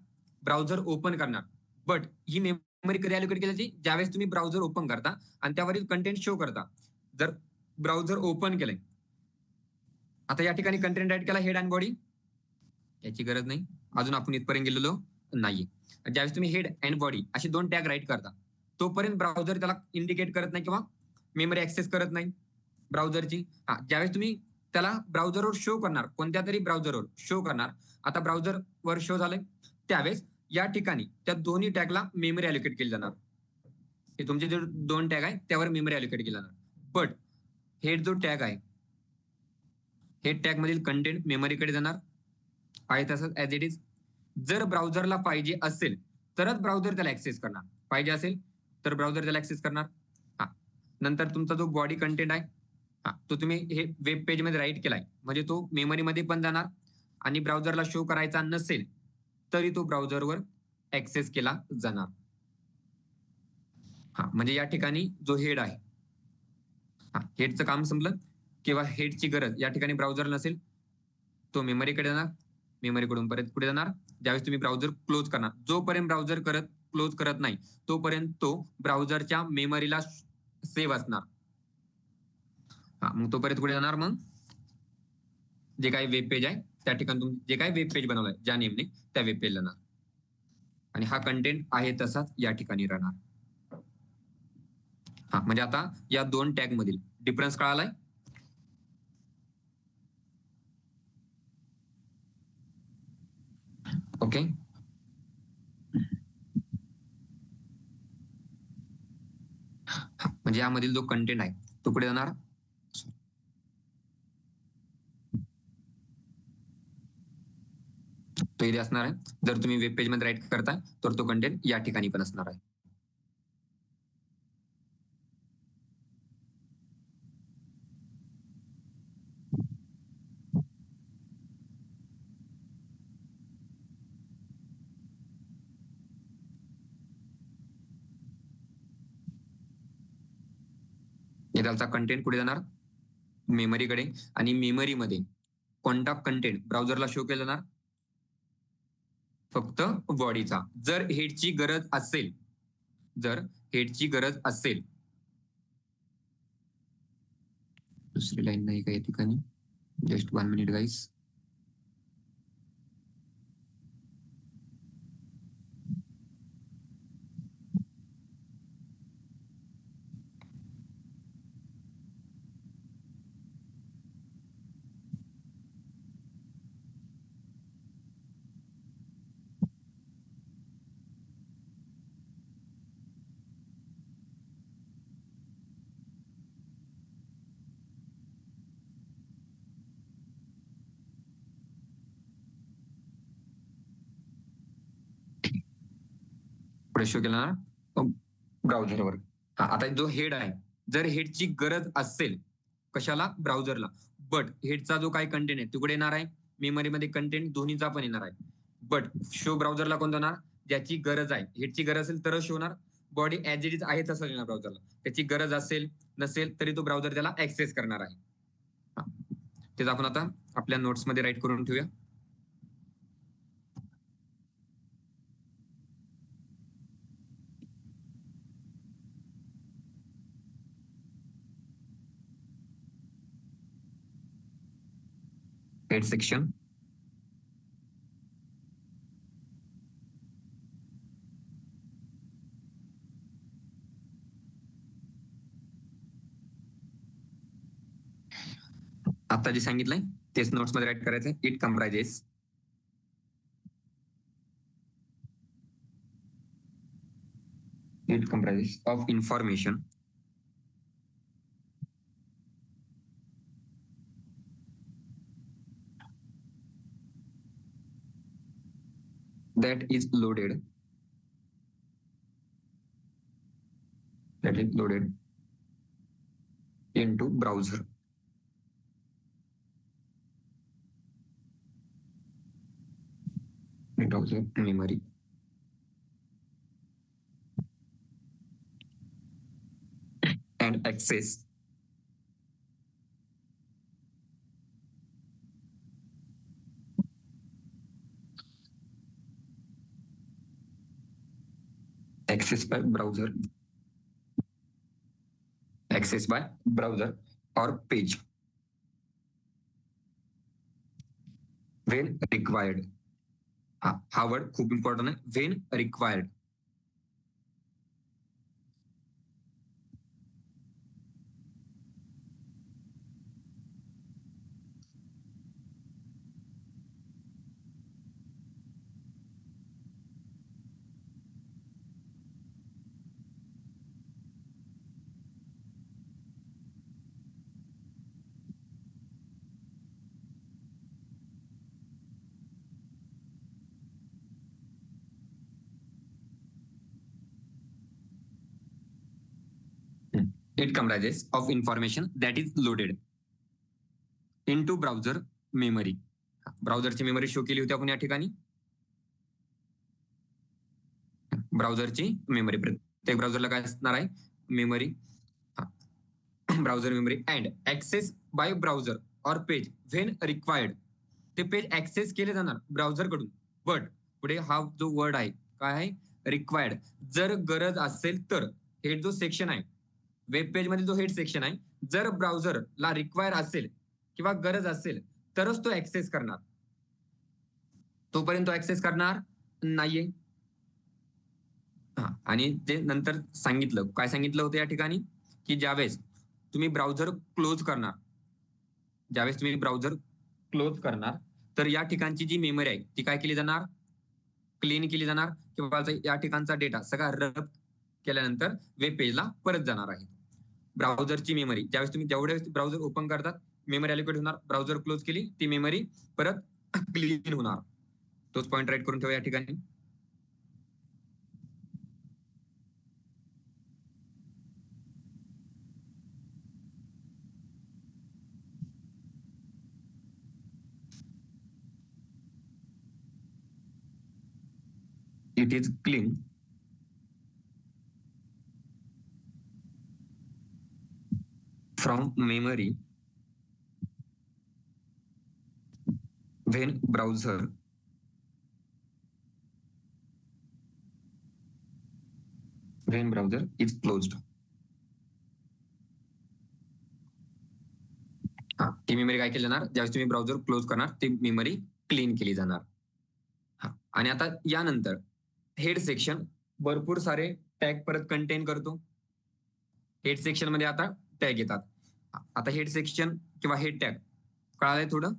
ब्राउझर ओपन करणार. बट ही मेमरी कधी अलोकेट केली जाते, ज्यावेळेस तुम्ही ब्राउझर ओपन करता आणि त्यावरील कंटेंट शो करता. जर ब्राउझर ओपन केलंय, आता या ठिकाणी कंटेंट राईट केला हेड अँड बॉडी, याची गरज नाही, अजून आपण इथपर्यंत गेलेलो नाहीये. ज्यावेळेस तुम्ही हेड अँड बॉडी असे दोन टॅग राईट करता तोपर्यंत ब्राउझर त्याला इंडिकेट करत नाही किंवा मेमरी ऍक्सेस करत नाही ब्राउझरची. ज्यावेळेस तुम्ही त्याला ब्राउझरवर शो करणार, कोणत्या तरी ब्राउझरवर शो करणार, आता ब्राउझरवर शो झालंय त्यावेळेस या ठिकाणी त्या दोन्ही टॅगला मेमरी अलोकेट केली जाणार. हे तुमचे जे दोन टॅग आहे त्यावर मेमरी अलोकेट केली जाणार. बट हेड जो टॅग आहे, हेड टॅग मधील कंटेंट मेमरीकडे जाणार आहे तसंच ऍज इट इज. जर ब्राउझरला पाहिजे असेल तरच ब्राउझर त्याला ऍक्सेस करणार, पाहिजे असेल तर ब्राउझर त्याला ऍक्सेस करणार. नंतर तुमचा जो बॉडी कंटेंट आहे तो तुम्ही हे वेब पेज मध्ये राईट केलाय म्हणजे तो मेमरीमध्ये पण जाणार आणि ब्राउझरला शो करायचा नसेल तरी तो ब्राउझरवर ऍक्सेस केला जाणार. म्हणजे या ठिकाणी जो हेड आहे, हेडचं काम संपलं किंवा हेडची गरज या ठिकाणी ब्राउझर नसेल, तो मेमरीकडे जाणार, मेमरीकडून परत पुढे जाणार. ज्यावेळेस तुम्ही ब्राउझर क्लोज करणार, जोपर्यंत ब्राउझर क्लोज करत नाही तोपर्यंत तो ब्राउझरच्या मेमरीला सेव्ह असणार. मग तोपर्यंत पुढे जाणार, मग जे काही वेब पेज आहे त्या ठिकाणी तुम्ही जे काही वेब पेज बनवलंय ज्या नेमने त्या वेब पेजला जाणार आणि हा कंटेंट आहे तसाच या ठिकाणी राहणार. म्हणजे आता या दोन टॅग मधील डिफरन्स कळालाय. ओके, म्हणजे यामधील जो कंटेंट आहे तो पुढे जाणार, तो इथे असणार आहे. जर तुम्ही वेब पेज मध्ये राईट करताय तर तो कंटेंट या ठिकाणी पण असणार आहे. त्याचा कंटेंट कुठे जाणार, मेमरीकडे, आणि मेमरीमध्ये कोणता कंटेंट ब्राउझरला शो केला जाणार, फक्त बॉडीचा. जर हेडची गरज असेल, जर हेडची गरज असेल, दुसरी लाईन नाही का या ठिकाणी, जस्ट 1 मिनिट गाईस. पुढे शो केला ना ब्राउझरवर. आता जो हेड आहे, जर हेडची गरज असेल कशाला, ब्राउझरला, बट हेडचा जो काही कंटेंट आहे तिकडे येणार आहे, मेमरीमध्ये कंटेंट दोन्हीचा पण येणार आहे. बट शो ब्राउझरला कोणतं होणार, ज्याची गरज आहे, हेडची गरज असेल तरच शो होणार. बॉडी ऍज इट इज आहे तसं येणार ब्राउझरला. त्याची गरज असेल नसेल तरी तो ब्राउझर त्याला ऍक्सेस करणार आहे. तेच आपण आता आपल्या नोट्स मध्ये राईट करून ठेवूया. हेड सेक्शन, आता जे सांगितलंय तेच नोट्स मध्ये राईट करायचंय. It कम्प्राइजेस of information that is loaded into browser. Browser memory. And access by browser, or page when required. हा वर्ड खूप इम्पॉर्टंट आहे, when required. It comprises of information that is loaded into browser memory. ब्राउझरची memory show केली होती आपण या ठिकाणी. ब्राउझरची memory, प्रत्येक ब्राउझरला काय असणार आहे, memory, browser memory. And access by browser or page when required. ते पेज ऍक्सेस केले जाणार ब्राउझर कडून, बट पुढे हा जो वर्ड आहे काय आहे, रिक्वायर्ड. जर गरज असेल तर. हेड जो सेक्शन आहे वेब पेज मध्ये, जो हेड सेक्शन आहे, जर ब्राउझरला रिक्वायर असेल किंवा गरज असेल तरच तो ऍक्सेस करणार, तोपर्यंत तो ऍक्सेस करणार नाहीये. आणि ते नंतर सांगितलं, काय सांगितलं होतं या ठिकाणी, की ज्यावेळेस तुम्ही ब्राउझर क्लोज करणार, तर या ठिकाणची जी मेमरी आहे ती काय केली जाणार, क्लीन केली जाणार, किंवा या ठिकाणचा डेटा सगळा रब केल्यानंतर वेब पेजला परत जाणार आहे. ब्राउझरची मेमरी, ज्यावेळेस तुम्ही जेवढे ब्राउझर ओपन करतात मेमरी अलोकेट होणार, ब्राउझर क्लोज केली ती मेमरी परत क्लीन होणार. तोच पॉइंट राईट करून ठेवा या ठिकाणी. It is clean from memory when browser is closed. ती मेमरी काय केली जाणार, ज्यावेळेस तुम्ही ब्राउझर क्लोज करणार ती मेमरी क्लीन केली जाणार. आणि आता यानंतर हेड सेक्शन भरपूर सारे टॅग परत कंटेन करतो. हेड सेक्शन मध्ये आता टॅग येतात. आता हेड सेक्शन किंवा हेड टॅग कळालंय थोडं,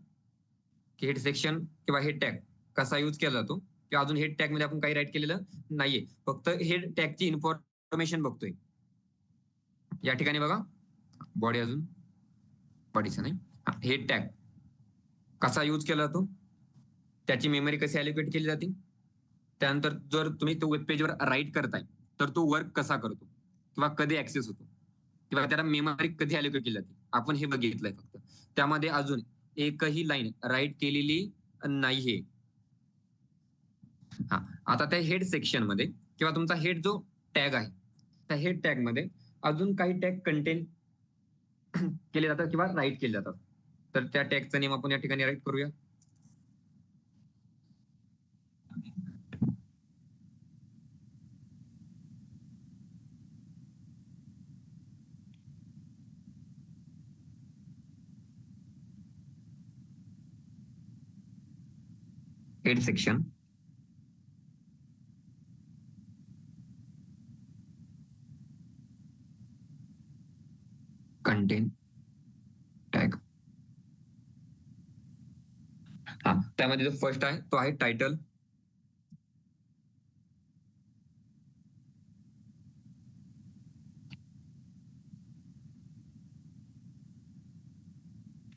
की हेड सेक्शन किंवा हेड टॅग कसा यूज केला जातो, किंवा अजून हेड टॅग मध्ये आपण काही राईट केलेलं नाहीये, फक्त हेड टॅगची इन्फॉर्मेशन बघतोय या ठिकाणी. बघा बॉडी, अजून बॉडीचं नाही, हेड टॅग कसा यूज केला जातो, त्याची मेमरी कशी अलोकेट केली जाते, त्यानंतर जर तुम्ही तो वेब पेजवर राईट करताय तर तो वर्क कसा करतो किंवा कधी ऍक्सेस होतो किंवा त्याला मेमरी कधी अलोकेट केली जाते आपण हे बघितलंय फक्त. त्यामध्ये अजून एकही लाईन राईट केलेली नाहीये. हा, आता त्या हेड सेक्शन मध्ये किंवा तुमचा हेड जो टॅग आहे त्या हेड टॅग मध्ये अजून काही टॅग कंटेन केले जातात किंवा राईट केले जातात. तर त्या टॅगचा नेम आपण या ठिकाणी राईट करूया. Head section content tag. हा, त्यामध्ये जो फर्स्ट आहे तो आहे टायटल.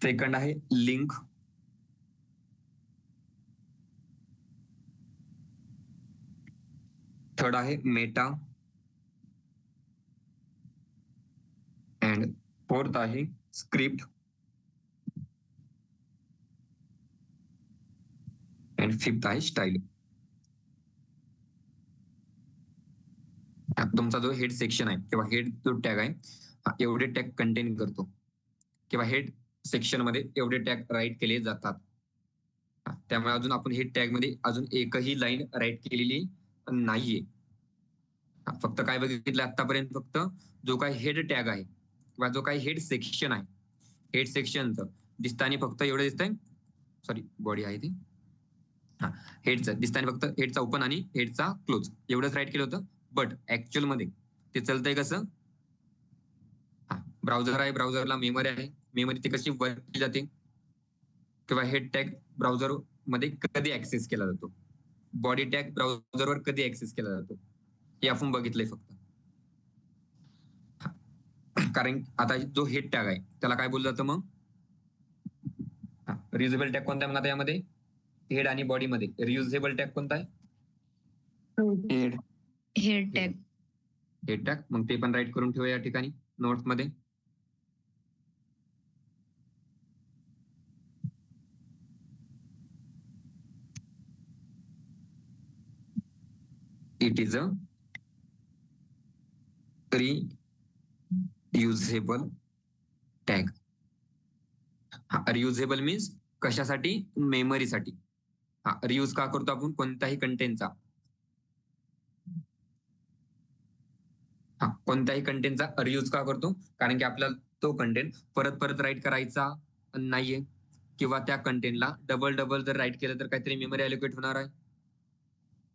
सेकंड आहे लिंक. थर्ड आहे मेटा. अँड फोर्थ आहे स्क्रिप्ट. अँड फिफ्थ आहे स्टाईल. तुमचा जो हेड सेक्शन आहे किंवा हेड जो टॅग आहे एवढे टॅग कंटेन करतो किंवा हेड सेक्शन मध्ये एवढे टॅग राईट केले जातात. त्यामुळे अजून आपण हेड टॅग मध्ये अजून एकही लाईन राईट केलेली नाहीये. फक्त काय बघितलं आतापर्यंत, फक्त जो काही हेड टॅग आहे किंवा जो काही हेड सेक्शन आहे हेड सेक्शनचं दिसताना फक्त एवढं दिसतंय, सॉरी बॉडी आहे ती, हा हेडचं दिसताना फक्त हेडचा ओपन आणि हेडचा क्लोज एवढंच राईट केलं होतं. बट ऍक्च्युअल मध्ये ते चालतंय कसं, हा ब्राउझर आहे, ब्राउझरला मेमरी आहे, मेमरी ती कशी वर्क केली जाते किंवा हेड टॅग ब्राउझर मध्ये कधी ऍक्सेस केला जातो, बॉडी टॅग ब्राउझरवर कधी ऍक्सेस केला जातो हे आपण बघितलंय फक्त. कारण आता जो हेड टॅग आहे त्याला काय बोललं जातं मग, रियुजेबल टॅग कोणता आहे म्हणा यामध्ये हेड आणि बॉडी मध्ये, रियुजेबल टॅग कोणता आहे, हेड टॅग. Head tag. मग ते पण राईट करून ठेवूया या ठिकाणी नोट्स मध्ये. It is a reusable tag. Reusable means कशासाठी, मेमरीसाठी. हा रियूज का करतो आपण कोणत्याही कंटेंटचा, कोणत्याही कंटेंटचा रियूज का करतो, कारण की आपल्याला तो कंटेंट परत परत राईट करायचा नाहीये किंवा त्या कंटेंटला डबल डबल जर राईट केलं तर काहीतरी मेमरी अलोकेट होणार आहे.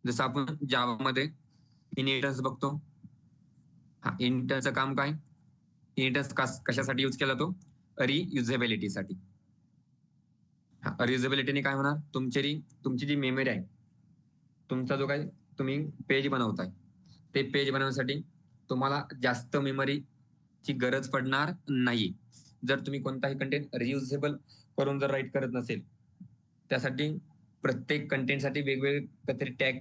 जसं आपण जावामध्ये इनहेरिटन्स बघतो. हा इनहेरिटन्सचं काम काय, इनहेरिटन्स कशासाठी यूज केला जातो, रियुजेबिलिटीसाठी. रियुजेबिलिटीने काय होणार, तुमची जी मेमरी आहे, तुमचा जो काही तुम्ही पेज बनवताय ते पेज बनवण्यासाठी तुम्हाला जास्त मेमरीची गरज पडणार नाही. जर तुम्ही कोणताही कंटेंट रियुजेबल करून जर राईट करत नसेल, त्यासाठी प्रत्येक कंटेंटसाठी वेगवेगळे काहीतरी टॅग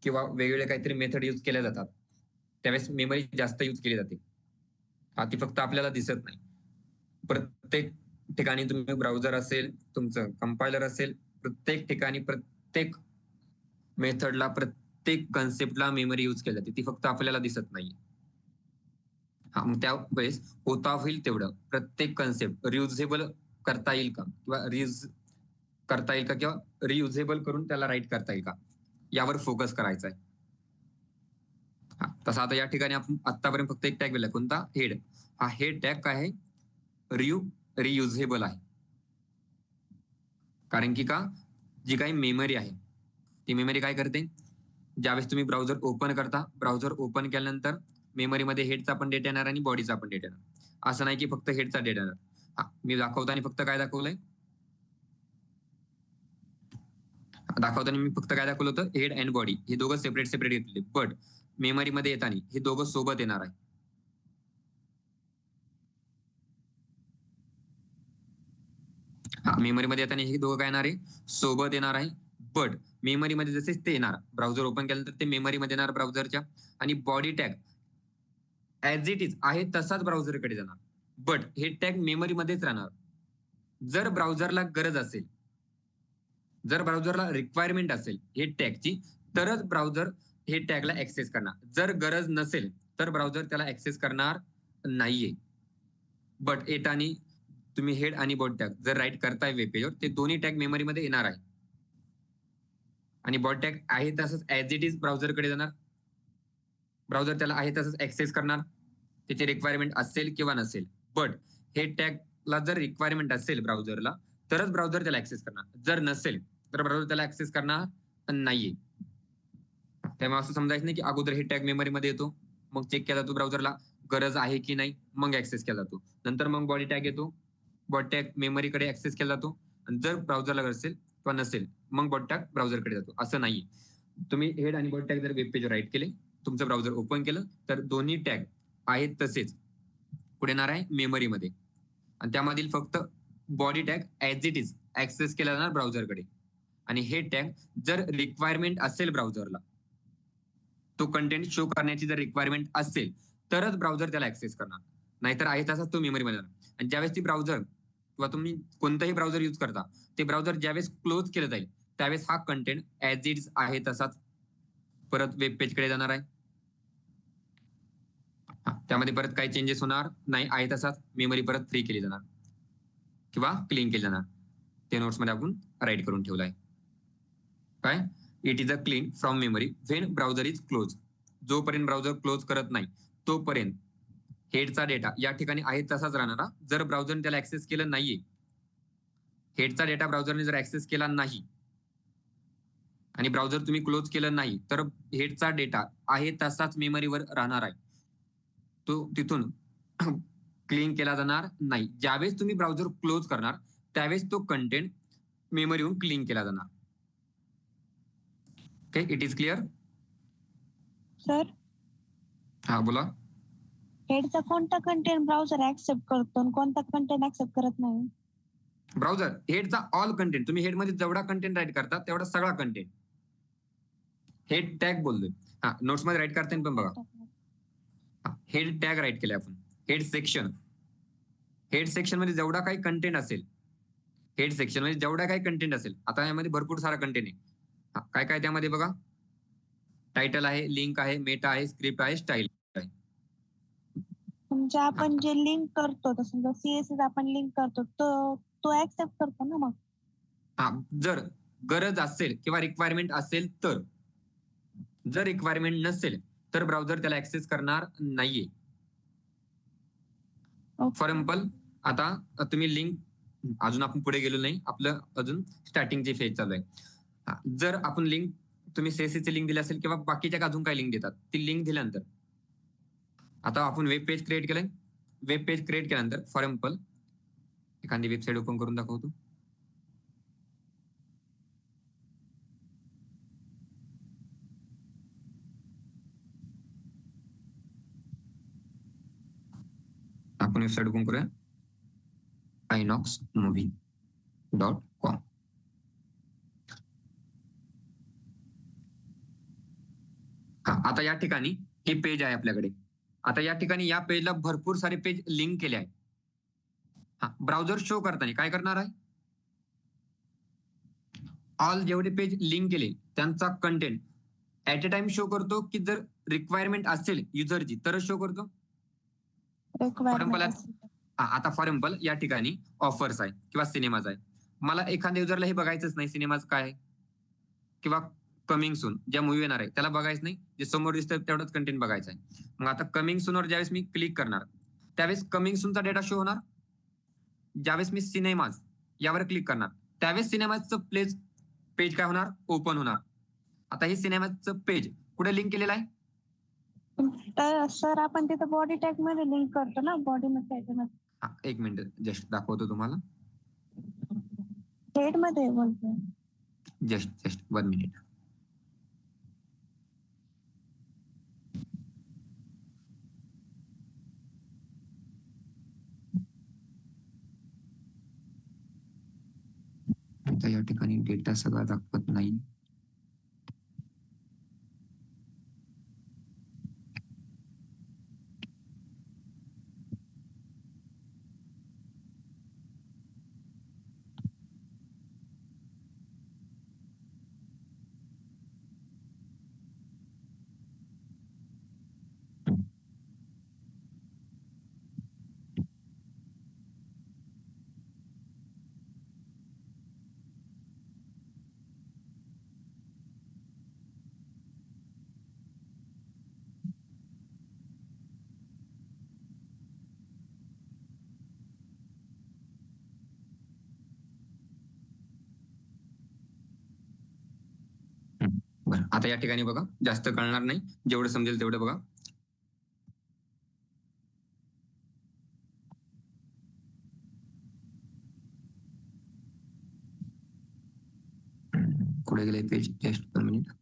किंवा वेगवेगळे काहीतरी मेथड यूज केल्या जातात, त्यावेळेस मेमरी जास्त यूज केली जाते. ती फक्त आपल्याला दिसत नाही. प्रत्येक ठिकाणी तुम्ही ब्राउझर असेल, तुमचं कंपायलर असेल, प्रत्येक ठिकाणी प्रत्येक मेथडला प्रत्येक कन्सेप्टला मेमरी यूज केली जाते, ती फक्त आपल्याला दिसत नाही. हा मग त्यावेळेस होता होईल तेवढं प्रत्येक कन्सेप्ट रियुजेबल करता येईल का किंवा करता येईल का किंवा रियुजेबल करून त्याला राईट करता येईल का यावर फोकस करायचा आहे. तसं आता या ठिकाणी आपण आतापर्यंत फक्त एक टॅग दिलाय कोणता, हेड. हा हेड टॅग काय आहे, रियुजेबल आहे. कारण की का, जी काही मेमरी आहे ती मेमरी काय करते, ज्यावेळेस तुम्ही ब्राउझर ओपन करता, ब्राउझर ओपन केल्यानंतर मेमरीमध्ये हेडचा पण डेटा येणार आणि बॉडीचा पण डेटा येणार. असं नाही की फक्त हेडचा डेटा येणार. मी दाखवताना फक्त काय दाखवलंय, मी फक्त काय दाखवलं होतं, हेड अँड बॉडी हे दोघं सेपरेट सेपरेट घेतले, बट मेमरीमध्ये येताना हे दोघं सोबत येणार आहे. मेमरीमध्ये येताना हे दोघं काय येणार आहे, सोबत येणार आहे. बट मेमरीमध्ये जसे ते येणार, ब्राउझर ओपन केल्यानंतर ते मेमरीमध्ये येणार ब्राउझरच्या, आणि body tag as it is आहे तसाच ब्राउझरकडे जाणार, बट हे टॅग मेमरीमध्येच राहणार. जर ब्राउझरला गरज असेल, जर ब्राउझरला रिक्वायरमेंट असेल हे टॅगची, तरच ब्राउझर हे टॅगला ऍक्सेस करणार. जर गरज नसेल तर ब्राउझर त्याला ऍक्सेस करणार नाहीये. बट एट आणि तुम्ही हेड आणि बॉडी टॅग जर राईट करताय वेब पेजवर, ते दोन्ही टॅग मेमरीमध्ये येणार आहे. आणि बॉडी टॅग आहे तसंच ऍज इट इज ब्राउझरकडे जाणार. ब्राउझर त्याला आहे तसंच ऍक्सेस करणार, त्याची रिक्वायरमेंट असेल किंवा नसेल. बट हे टॅगला जर रिक्वायरमेंट असेल ब्राउझरला, तरच ब्राउझर त्याला ऍक्सेस करणार. जर नसेल तर ब्राउझर त्याला ऍक्सेस करणार नाहीये. त्यामुळे असं समजायचं नाही की अगोदर हे टॅग मेमरीमध्ये येतो, मग चेक केला जातो ब्राउझरला गरज आहे की नाही, मग ऍक्सेस केला जातो. नंतर मग बॉडी टॅग येतो, बॉडी टॅग मेमरीकडे ऍक्सेस केला जातो, आणि जर ब्राउझरला गरज असेल किंवा नसेल मग बॉडी टॅग ब्राउझरकडे जातो. असं नाहीये. तुम्ही हेड आणि बॉडी टॅग जर वेब पेजवर राईट केले, तुमचं ब्राउझर ओपन केलं, तर दोन्ही टॅग आहेत तसेच पुढे येणार आहे मेमरीमध्ये, आणि त्यामधील फक्त body tag as it is access केला जाणार ब्राउझरकडे. आणि हे टॅग जर रिक्वायरमेंट असेल ब्राउझरला, तो कंटेंट शो करण्याची जर रिक्वायरमेंट असेल, तरच ब्राउझर त्याला ऍक्सेस करणार, नाहीतर आहे तसाच तो मेमरीमध्ये जाणार. आणि ज्यावेळेस ती ब्राउझर किंवा तुम्ही कोणताही ब्राउझर युज करता, ते ब्राउझर ज्यावेळेस क्लोज केलं जाईल, त्यावेळेस हा कंटेंट ऍज इट आहे तसाच परत वेब पेजकडे जाणार आहे. त्यामध्ये परत काही चेंजेस होणार नाही, आहे तसाच मेमरी परत फ्री केली जाणार किंवा क्लीन केली जाणार. ते नोट्स मध्ये आपण राईट करून ठेवलं आहे. काय? It is a clean from memory when browser is close. जोपर्यंत ब्राउझर क्लोज करत नाही तोपर्यंत हेडचा डेटा या ठिकाणी आहे तसाच राहणार. जर ब्राउझरने त्याला ऍक्सेस केलं नाहीये, हेडचा डेटा ब्राउझरने जर ऍक्सेस केला नाही आणि ब्राउझर तुम्ही क्लोज केलं नाही, तर हेडचा डेटा आहे तसाच मेमरीवर राहणार आहे. तो तिथून क्लीन केला जाणार नाही. ज्यावेळेस तुम्ही ब्राउझर क्लोज करणार, त्यावेळेस तो कंटेंट मेमरीहून क्लीन केला जाणार. Okay, it is clear? Sir, हा बोला. हेडचा कोणता कंटेंट ब्राउझर ऍक्सेप्ट करतो आणि कोणता कंटेंट ऍक्सेप्ट करत नाही? ब्राउझर हेडचा ऑल कंटेंट, तुम्ही हेडमध्ये जेवढा कंटेंट राईट करता तेवढा सगळा कंटेंट हेड टॅग बोलतोय. हा, नोट्स मध्ये राईट करताना पण बघा, हेड टॅग राईट केले आपण. हेड सेक्शन, हेड सेक्शन मध्ये जेवढा काही कंटेंट असेल, हेड सेक्शन मध्ये जेवढा काही कंटेंट असेल, आता यामध्ये भरपूर सारा कंटेंट आहे. काय काय त्यामध्ये बघा, टायटल आहे, लिंक आहे, मेटा आहे, स्क्रिप्ट आहे, स्टाईल आहे. म्हणजे आपण जे लिंक करतो, समजा सीएसएस आपण लिंक करतो, तो ऍक्सेप्ट करतो ना मग? हा, जर गरज असेल किंवा रिक्वायरमेंट असेल तर. जर रिक्वायरमेंट नसेल तर ब्राउझर त्याला ऍक्सेस करणार नाहीये. फॉर एक्झाम्पल, आता तुम्ही लिंक, अजून आपण पुढे गेलो नाही, आपलं अजून स्टार्टिंगची फेज चालू आहे. जर आपण लिंक, तुम्ही सीएसएसची लिंक दिली असेल किंवा बाकीच्या अजून काही लिंक देतात, ती लिंक दिल्यानंतर आता आपण वेब पेज क्रिएट केलंय. वेब पेज क्रिएट केल्यानंतर फॉर एक्झाम्पल एखादी वेबसाईट ओपन करून दाखवतो. आपण वेबसाईट ओपन करूया, inoxmovie.com. आता या ठिकाणी हे पेज आहे आपल्याकडे. आता या ठिकाणी या पेजला भरपूर सारे पेज लिंक केले आहे. ब्राउझर शो करताना काय करणार आहे, ऑल जेवढे पेज लिंक केले त्यांचा content at a time show करतो, की जर रिक्वायरमेंट असेल युजरची तरच शो करतो? फॉर एक्झाम्पल, आता फॉर एक्झाम्पल या ठिकाणी ऑफर्स आहे किंवा सिनेमाज आहे. मला एखाद्या युजरला हे बघायचंच नाही सिनेमाज काय आहे किंवा कमिंग सून ज्या मूवी येणार आहे त्याला बघायचं नाही, जे समोर दिसतं तेवढंच कंटेंट बघायचं आहे. मग आता कमिंग सूनवर ज्यावेळेस मी क्लिक करणार, त्यावेळेस कमिंग सूनचा डेटा शो होणार. ज्यावेळेस मी सिनेमाज यावर क्लिक करणार, त्यावेळेस सिनेमाजचं पेज काय होणार, ओपन होणार. आता हे सिनेमाचं पेज कुठे लिंक केलेलं आहे? तर सर आपण तिथं बॉडी टॅग मध्ये लिंक करतो ना, बॉडी मध्ये. एक मिनिट जस्ट दाखवतो तुम्हाला. हेड मध्ये बोलतो. Just 1 minute. आता या ठिकाणी डेटा सगळा दाखवत नाही. बरं, आता या ठिकाणी बघा, जास्त कळणार नाही, जेवढं समजेल तेवढं बघा. कुठे गेले पेज टेस्ट 1 मिनिट.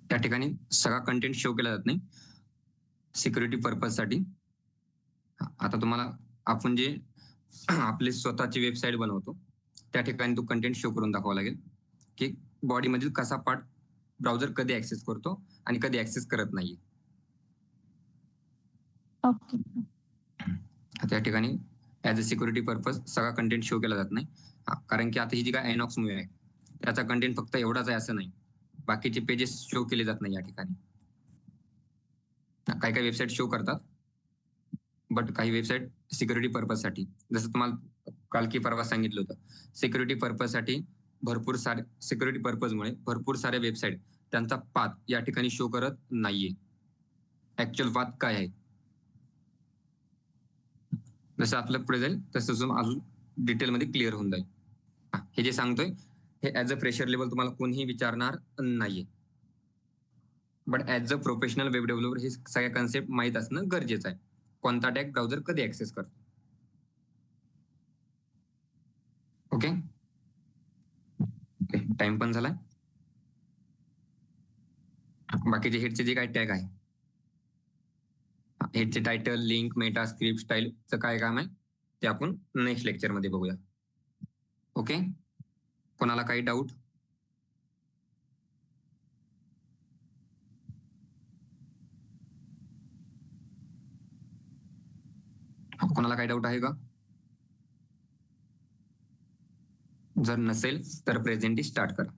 त्या ठिकाणी सगळा कंटेंट शो केला जात नाही सिक्युरिटी पर्पज साठी. आता तुम्हाला आपण जे आपली स्वतःची वेबसाईट बनवतो त्या ठिकाणी तो कंटेंट शो करून दाखवावा लागेल की बॉडी मधील कसा पार्ट ब्राउझर कधी ऍक्सेस करतो आणि कधी ऍक्सेस करत नाही. ओके. त्या ठिकाणी ऍज अ सिक्युरिटी पर्पज सगळा कंटेंट शो केला जात नाही, कारण की आता ही जी काय एनॉक्स मूवी आहे त्याचा कंटेंट फक्त एवढाच आहे असं नाही, बाकीचे पेजेस शो केले जात नाही या ठिकाणी. काही काही वेबसाईट शो करतात, बट काही वेबसाईट सिक्युरिटी पर्पज साठी, जसं तुम्हाला काल की परवा सांगितलं होतं, सिक्युरिटी पर्पज साठी भरपूर सारे सिक्युरिटी पर्पजमुळे भरपूर सारे वेबसाईट त्यांचा पाथ या ठिकाणी शो करत नाहीये. ऍक्च्युअल पाथ काय आहे जसं आपलं पुढे जाईल तसं अजून डिटेलमध्ये क्लिअर होऊन जाईल. हे जे सांगतोय हे ऍज अ फ्रेशर लेवल तुम्हाला कोणीही विचारणार नाहीये, but as a professional web developer हे सगळ्या कन्सेप्ट माहीत असणं गरजेचं आहे. कोणता टॅग ब्राउझर कधी ऍक्सेस करतो. ओके, टाइम पण झालाय. बाकीचे हेडचे जे काय टॅग आहे, हेडचे टायटल, लिंक, मेटा, स्क्रिप्ट, स्टाईलचं काय काम आहे ते आपण नेक्स्ट लेक्चर मध्ये बघूया. ओके, कोणाला काही डाऊट? कोणाला काही डाऊट आहे का? जर नसेल तर प्रेझेंटली स्टार्ट करा.